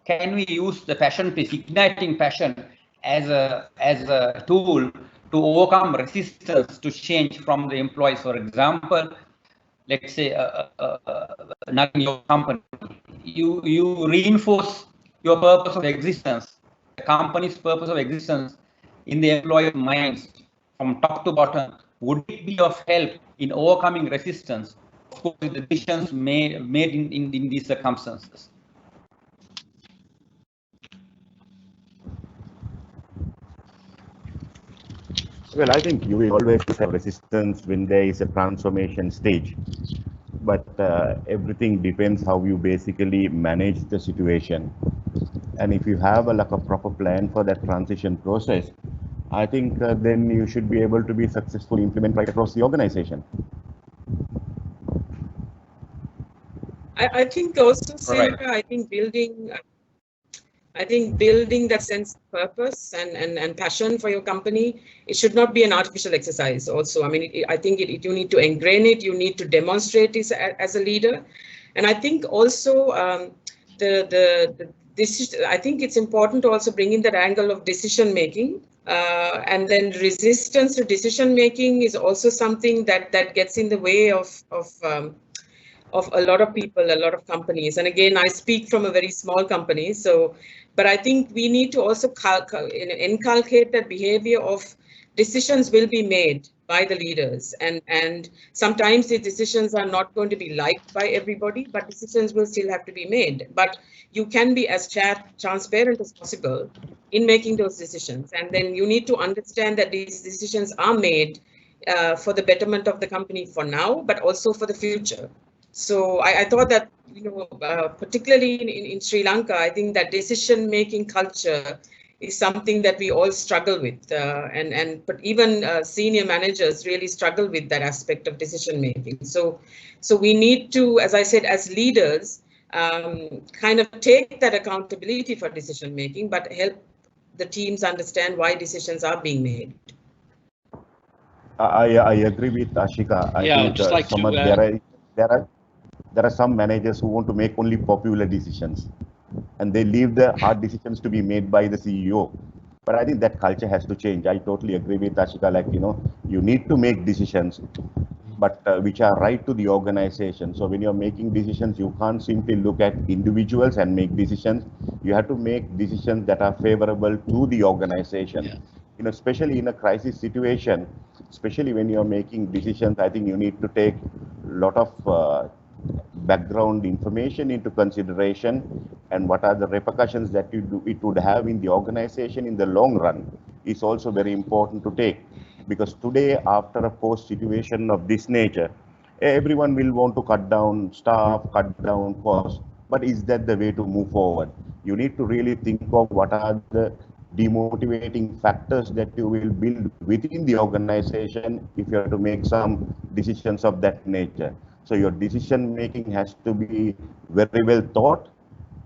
Can we use the passion piece, igniting passion, as a tool to overcome resistance to change from the employees? For example, let's say not in your company, you reinforce your purpose of existence, the company's purpose of existence in the employee minds from top to bottom. Would it be of help in overcoming resistance, of course, the decisions made in these circumstances? Well, I think you will always have resistance when there is a transformation stage, but everything depends how you basically manage the situation. And if you have a proper plan for that transition process, I think then you should be able to be successfully implement right across the organization. I think also, Senaka, I think building that sense of purpose and passion for your company, it should not be an artificial exercise also. I mean, I think you need to ingrain it, you need to demonstrate this as a leader. And I think also I think it's important to also bring in that angle of decision making. And then resistance to decision making is also something that gets in the way of a lot of people, a lot of companies. And again, I speak from a very small company. But I think we need to also inculcate that behavior of decisions will be made by the leaders. And sometimes the decisions are not going to be liked by everybody, but decisions will still have to be made. But you can be as transparent as possible in making those decisions. And then you need to understand that these decisions are made for the betterment of the company for now, but also for the future. So I thought that, particularly in Sri Lanka, I think that decision-making culture is something that we all struggle with, but even senior managers really struggle with that aspect of decision-making. So we need to, as I said, as leaders, kind of take that accountability for decision-making, but help the teams understand why decisions are being made. I agree with Ashika. I think just like there are some managers who want to make only popular decisions, and they leave the hard decisions to be made by the CEO. But I think that culture has to change. I totally agree with Ashika. Like, you need to make decisions, but which are right to the organization. So when you're making decisions, you can't simply look at individuals and make decisions. You have to make decisions that are favorable to the organization. Yeah. Especially in a crisis situation, especially when you're making decisions, I think you need to take a lot of background information into consideration, and what are the repercussions that it would have in the organization in the long run is also very important to take. Because today, after a post situation of this nature, everyone will want to cut down staff, cut down costs. But is that the way to move forward? You need to really think of what are the demotivating factors that you will build within the organization if you have to make some decisions of that nature. So your decision making has to be very well thought,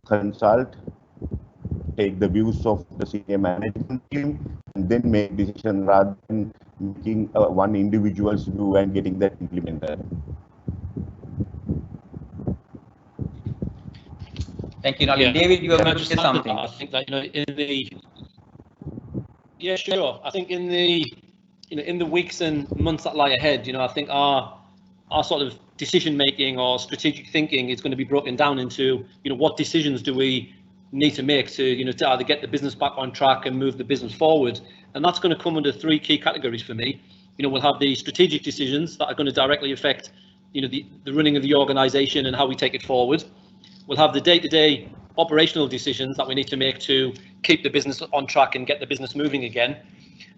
consult, take the views of the senior management team, and then make decisions rather than making one individual's view and getting that implemented. Thank you, Nalin. David, you are going to say something. I think that sure. I think in the weeks and months that lie ahead, I think our sort of decision making or strategic thinking is going to be broken down into what decisions do we need to make to to either get the business back on track and move the business forward, and that's going to come under three key categories for me. We'll have the strategic decisions that are going to directly affect the running of the organization and how we take it forward. We'll have the day-to-day operational decisions that we need to make to keep the business on track and get the business moving again.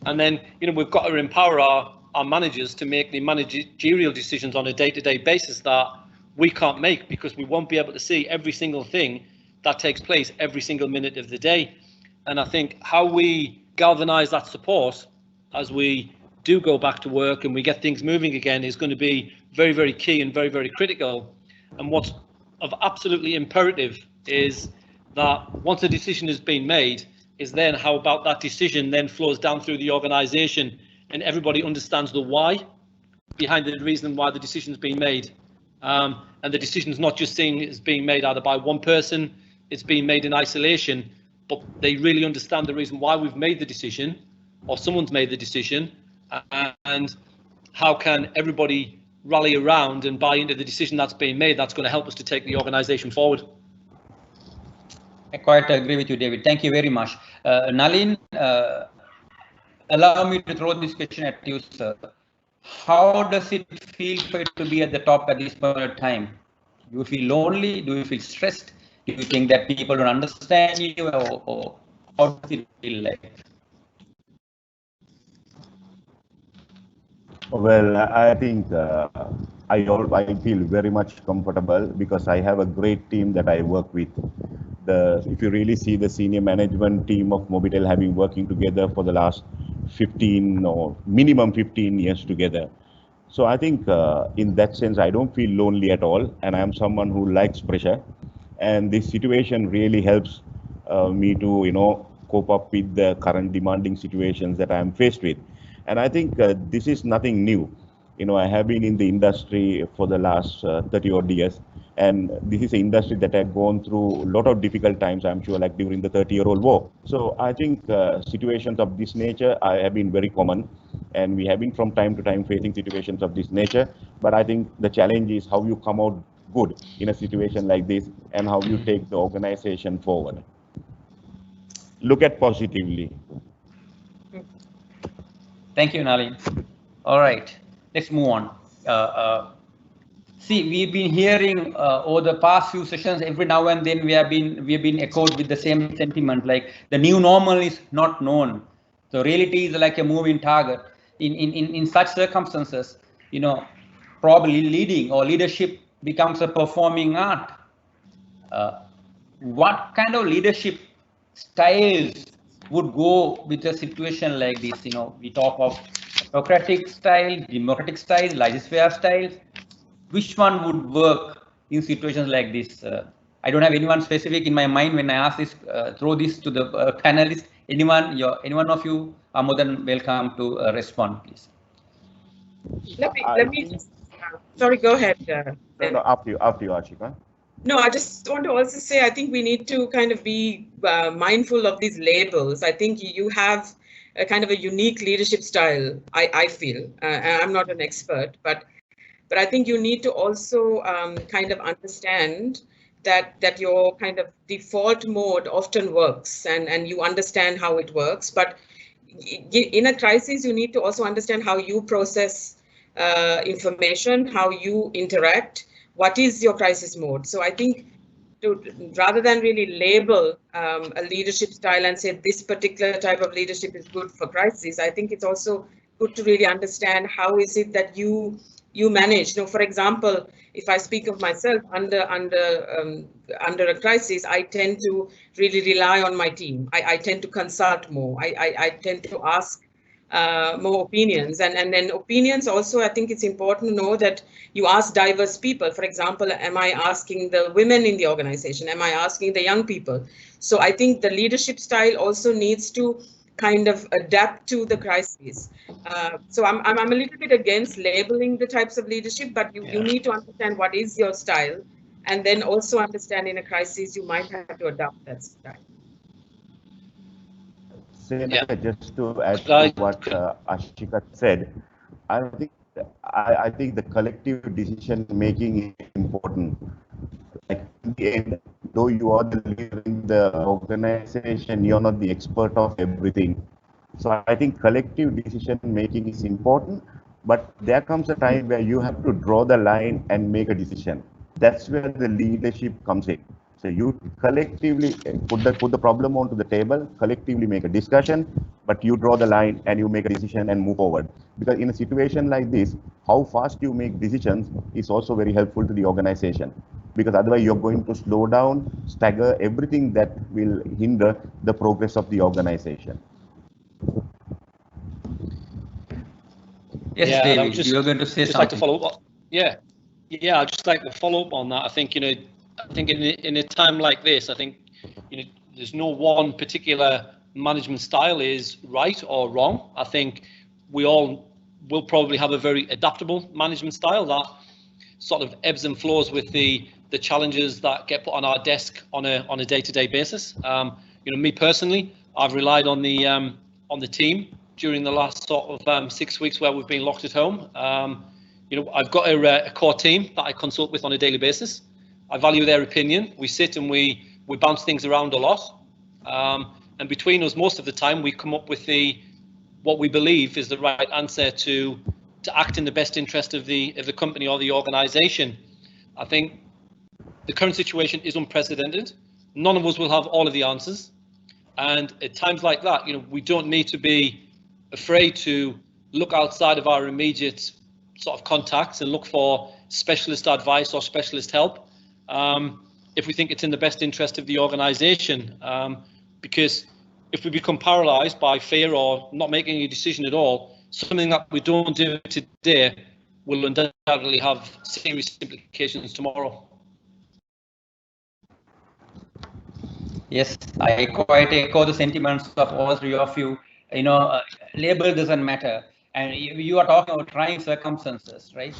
And then, we've got to empower our managers to make the managerial decisions on a day-to-day basis that we can't make, because we won't be able to see every single thing that takes place every single minute of the day. And I think how we galvanize that support as we do go back to work and we get things moving again is going to be very, very key and very, very critical. And what's of absolutely imperative is that once a decision has been made, is then how about that decision then flows down through the organization and everybody understands the why behind the reason why the decision's been made. And the decision's not just seen as being made either by one person, it's being made in isolation, but they really understand the reason why we've made the decision, or someone's made the decision, and how can everybody rally around and buy into the decision that's being made. That's going to help us to take the organization forward. I quite agree with you, David. Thank you very much. Nalin, allow me to throw this question at you, sir. How does it feel for you to be at the top at this point of time? Do you feel lonely? Do you feel stressed? Do you think that people don't understand you, or how does it feel like? Well, I think I feel very much comfortable because I have a great team that I work with. If you really see the senior management team of Mobitel having working together for the last 15 or minimum 15 years together. So I think in that sense, I don't feel lonely at all. And I'm someone who likes pressure. And this situation really helps me to, cope up with the current demanding situations that I'm faced with. And I think this is nothing new. I have been in the industry for the last 30 odd years. And this is an industry that had gone through a lot of difficult times, I'm sure, like during the 30-year-old war. So I think situations of this nature have been very common. And we have been from time to time facing situations of this nature. But I think the challenge is how you come out good in a situation like this and how you take the organization forward. Look at positively. Thank you, Nalin. All right, let's move on. See, we've been hearing over the past few sessions, every now and then we have been echoed with the same sentiment, like the new normal is not known. So reality is like a moving target. in such circumstances, probably leading or leadership becomes a performing art. What kind of leadership styles would go with a situation like this? We talk of autocratic style, democratic style, laissez-faire styles. Which one would work in situations like this? I don't have anyone specific in my mind when I ask this. Throw this to the panelists. Anyone of you are more than welcome to respond, please. Let me just, sorry, go ahead. No, after you, Ashika. No, I just want to also say, I think we need to kind of be mindful of these labels. I think you have a kind of a unique leadership style, I feel. I'm not an expert, but I think you need to also kind of understand that your kind of default mode often works, and you understand how it works. But in a crisis, you need to also understand how you process information, how you interact. What is your crisis mode? So I think rather than really label a leadership style and say this particular type of leadership is good for crisis, I think it's also good to really understand how is it that you manage. For example, if I speak of myself under a crisis, I tend to really rely on my team. I tend to consult more. I tend to ask more opinions, and then opinions also, I think it's important to know that you ask diverse people. For example, am I asking the women in the organization? Am I asking the young people? So I think the leadership style also needs to kind of adapt to the crisis. So I'm a little bit against labeling the types of leadership, but you need to understand what is your style, and then also understand in a crisis you might have to adopt that style. Senaka, just to add to what Ashika said, I think the collective decision making is important. Like in the end, though you are the leader in the organization, you're not the expert of everything. So I think collective decision making is important, but there comes a time where you have to draw the line and make a decision. That's where the leadership comes in. So you collectively put the problem onto the table, collectively make a discussion, but you draw the line and you make a decision and move forward. Because in a situation like this, how fast you make decisions is also very helpful to the organization. Because otherwise you're going to slow down, stagger everything that will hinder the progress of the organization. Yes, David, you're going to say something. Like to follow up. Yeah, I'd just like to follow up on that. I think in a time like this, I think there's no one particular management style is right or wrong. I think we all will probably have a very adaptable management style that sort of ebbs and flows with the challenges that get put on our desk on a day-to-day basis. Me personally, I've relied on the team during the last sort of 6 weeks where we've been locked at home. I've got a core team that I consult with on a daily basis. I value their opinion. We sit and we bounce things around a lot. And between us, most of the time, we come up with what we believe is the right answer to act in the best interest of the company or the organization. I think the current situation is unprecedented. None of us will have all of the answers. And at times like that, we don't need to be afraid to look outside of our immediate sort of contacts and look for specialist advice or specialist help if we think it's in the best interest of the organization. Because if we become paralyzed by fear or not making a decision at all, something that we don't do today will undoubtedly have serious implications tomorrow. Yes, I quite echo the sentiments of all three of you. Label doesn't matter, and you are talking about trying circumstances, right?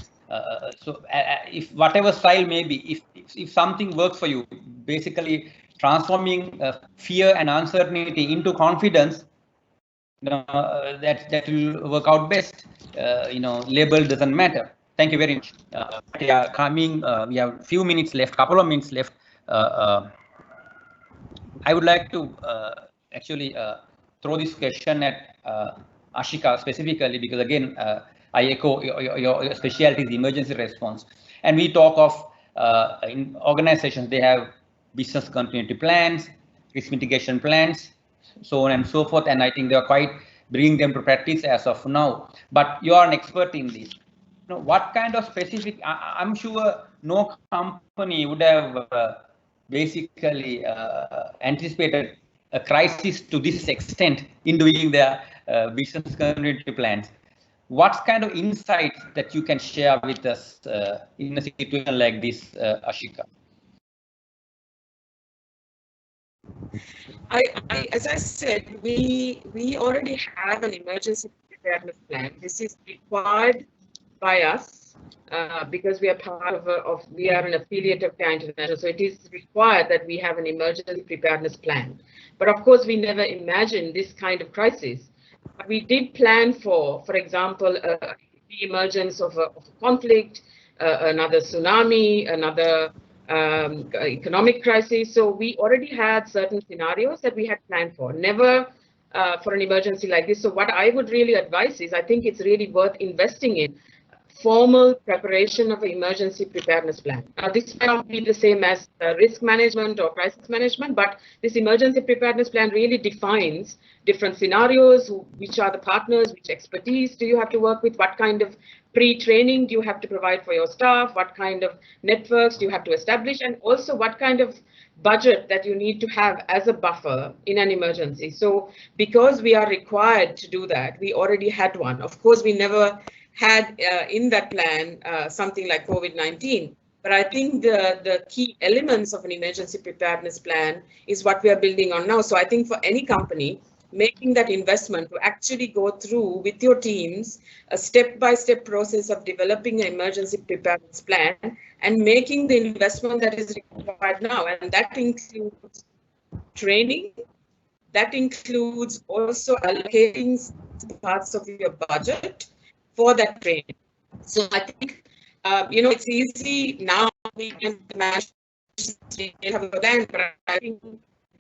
So if whatever style may be, if something works for you, basically transforming fear and uncertainty into confidence, that will work out best. Label doesn't matter. Thank you very much. We have a few minutes left, couple of minutes left. I would like to actually throw this question at Ashika specifically, because again, I echo your specialty is emergency response. And we talk of in organizations, they have business continuity plans, risk mitigation plans, so on and so forth. And I think they are quite bringing them to practice as of now. But you are an expert in this. What kind of specific, I'm sure no company would have basically anticipated a crisis to this extent in doing their business continuity plans. What kind of insights that you can share with us in a situation like this, Ashika? As I said, we already have an emergency preparedness plan. This is required by us because we are part of we are an affiliate of CAI International. So it is required that we have an emergency preparedness plan. But of course, we never imagined this kind of crisis. But we did plan for example, the emergence of a conflict, another tsunami, another economic crisis. So we already had certain scenarios that we had planned for, never for an emergency like this. So what I would really advise is, I think it's really worth investing in formal preparation of an emergency preparedness plan. This may not be the same as risk management or crisis management, but this emergency preparedness plan really defines different scenarios, which are the partners, which expertise do you have to work with, what kind of pre-training do you have to provide for your staff, what kind of networks do you have to establish, and also what kind of budget that you need to have as a buffer in an emergency. So because we are required to do that, we already had one. Of course, we never had in that plan something like COVID-19. But I think the key elements of an emergency preparedness plan is what we are building on now. So I think for any company, making that investment to actually go through with your teams a step-by-step process of developing an emergency preparedness plan and making the investment that is required now. And that includes training. That includes also allocating parts of your budget for that training. So I think, it's easy now, we can imagine we have a plan, but I think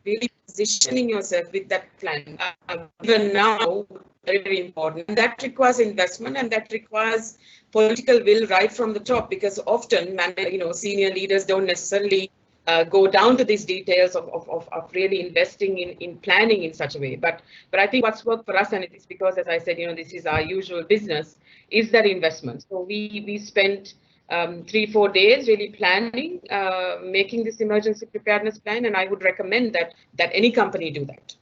really positioning yourself with that plan, even now, very important. And that requires investment, and that requires political will right from the top, because often, senior leaders don't necessarily go down to these details of really investing in planning in such a way. But I think what's worked for us, and it is because, as I said, this is our usual business, is that investment. So we spent 3-4 days really planning, making this emergency preparedness plan, and I would recommend that any company do that.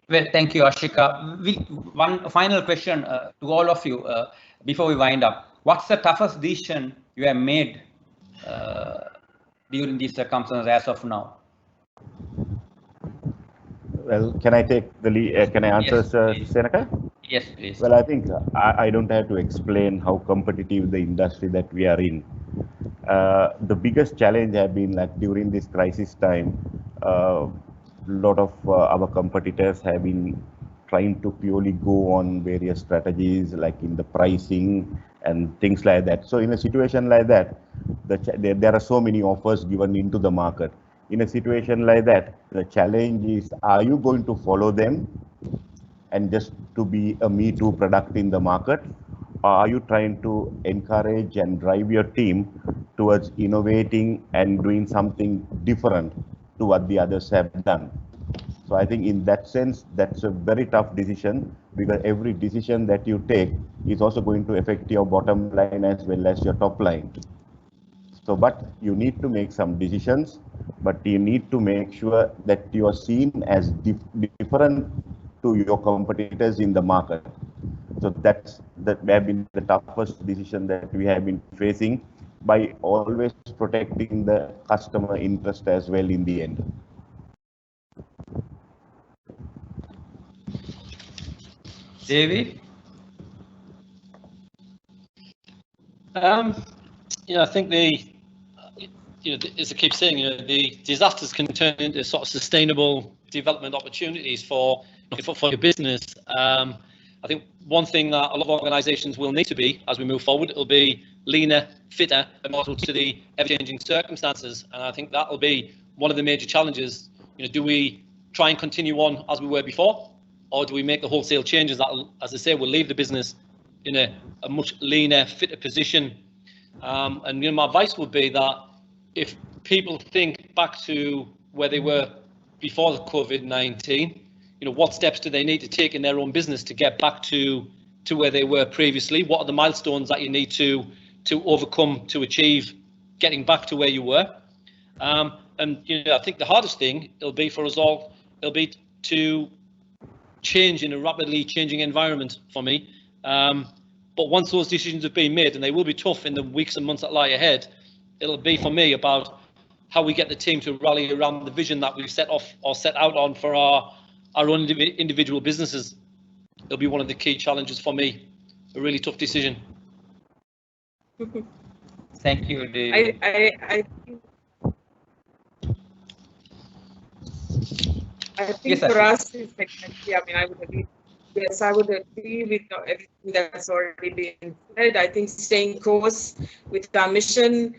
Well, thank you, Ashika. One final question to all of you before we wind up. What's the toughest decision you have made during these circumstances as of now? Well, can I take the lead? Can I answer, Yes, Senaka? Yes, please. Well, I think I don't have to explain how competitive the industry that we are in. The biggest challenge have been like during this crisis time, a lot of our competitors have been trying to purely go on various strategies like in the pricing and things like that. So in a situation like that, there are so many offers given into the market. In a situation like that, the challenge is, are you going to follow them and just to be a Me Too product in the market? Or are you trying to encourage and drive your team towards innovating and doing something different to what the others have done? So I think in that sense, that's a very tough decision, because every decision that you take is also going to affect your bottom line as well as your top line. So, but you need to make some decisions, but you need to make sure that you are seen as different to your competitors in the market. So that have been the toughest decision that we have been facing, by always protecting the customer interest as well in the end. David? I think as I keep saying, the disasters can turn into sort of sustainable development opportunities for your business. I think one thing that a lot of organisations will need to be as we move forward, it'll be leaner, fitter, and more to the ever-changing circumstances. And I think that'll be one of the major challenges. Do we try and continue on as we were before, or do we make the wholesale changes that, as I say, will leave the business in a much leaner, fitter position? And my advice would be that if people think back to where they were before the COVID-19. What steps do they need to take in their own business to get back to where they were previously? What are the milestones that you need to overcome to achieve getting back to where you were? And I think the hardest thing it'll be for us all, it'll be to change in a rapidly changing environment for me. But once those decisions have been made, and they will be tough in the weeks and months that lie ahead, it'll be for me about how we get the team to rally around the vision that we've set out on for our own individual businesses. It'll be one of the key challenges for me. A really tough decision. Thank you, David. I think for us, it's exactly, I would agree. Yes, I would agree with everything that's already been said. I think staying course with our mission,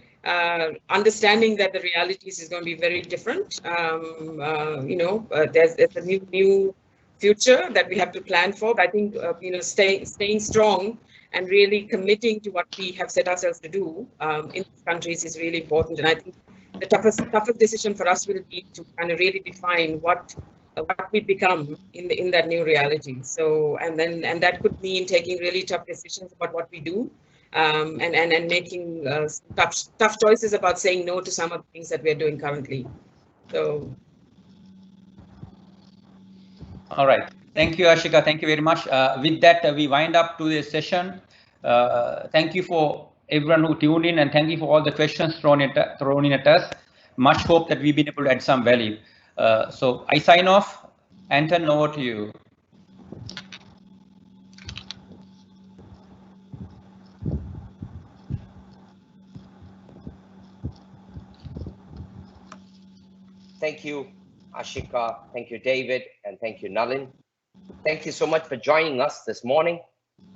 understanding that the realities is going to be very different. There's a new future that we have to plan for. But I think staying strong and really committing to what we have set ourselves to do in these countries is really important. And I think the toughest decision for us will be to kind of really define what we become in that new reality. So and that could mean taking really tough decisions about what we do, and making tough choices about saying no to some of the things that we're doing currently. So. All right. Thank you, Ashika. Thank you very much. With that, we wind up today's session. Thank you for everyone who tuned in, and thank you for all the questions thrown in at us. Much hope that we've been able to add some value. So I sign off. Anton, over to you. Thank you, Ashika. Thank you, David. And thank you, Nalin. Thank you so much for joining us this morning.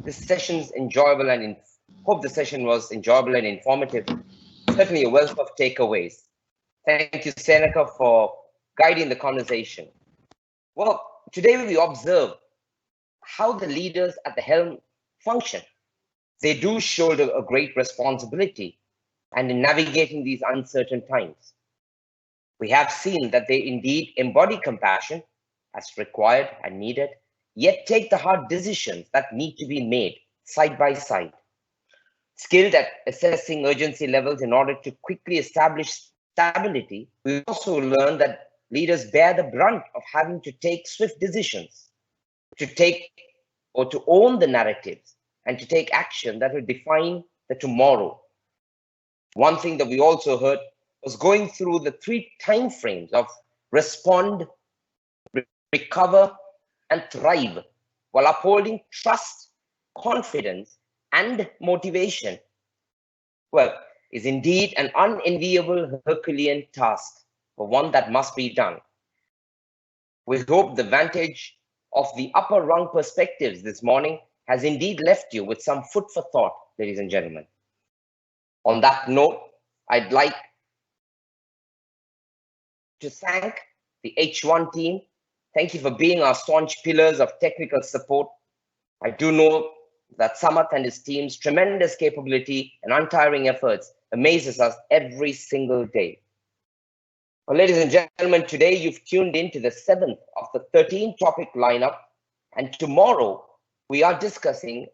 This session's enjoyable, and hope the session was enjoyable and informative. Certainly a wealth of takeaways. Thank you, Senaka, for guiding the conversation. Well, today we observe how the leaders at the helm function. They do shoulder a great responsibility, and in navigating these uncertain times, we have seen that they indeed embody compassion as required and needed, yet take the hard decisions that need to be made side by side. Skilled at assessing urgency levels in order to quickly establish stability, we also learn that leaders bear the brunt of having to take swift decisions, to take or to own the narratives, and to take action that will define the tomorrow. One thing that we also heard was going through the 3 time frames of respond, recover, and thrive, while upholding trust, confidence, and motivation. Well, is indeed an unenviable Herculean task, but one that must be done. We hope the vantage of the upper rung perspectives this morning has indeed left you with some food for thought, ladies and gentlemen. On that note, I'd like to thank the H1 team. Thank you for being our staunch pillars of technical support. I do know that Samath and his team's tremendous capability and untiring efforts amazes us every single day. Well, ladies and gentlemen, today you've tuned in to the 7th of the 13 topic lineup, and tomorrow we are discussing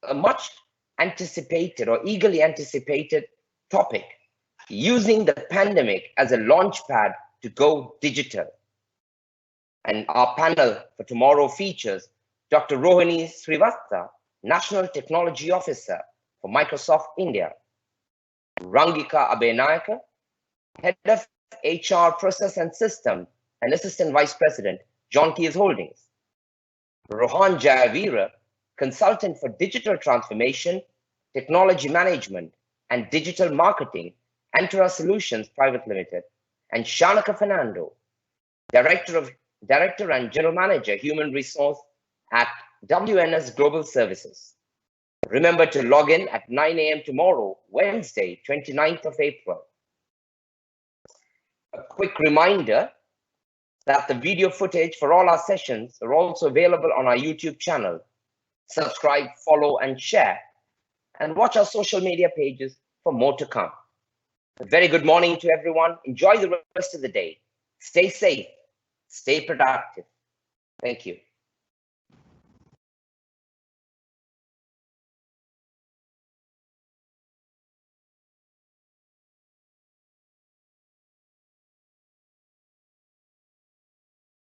a much anticipated or eagerly anticipated topic, using the pandemic as a launch pad to go digital. And our panel for tomorrow features Dr. Rohini Srivastava, National Technology Officer for Microsoft India, Rangika Abhenayaka, Head of HR Process and System and Assistant Vice President, John Keys Holdings, Rohan Jayavira, Consultant for Digital Transformation, Technology Management, and Digital Marketing, Antara Solutions Private Limited, and Senaka Fernando, Director and General Manager, Human Resource at WNS Global Services. Remember to log in at 9 a.m. tomorrow, Wednesday, 29th of April. A quick reminder that the video footage for all our sessions are also available on our YouTube channel. Subscribe, follow, and share, and watch our social media pages for more to come. A very good morning to everyone. Enjoy the rest of the day. Stay safe, stay productive. Thank you.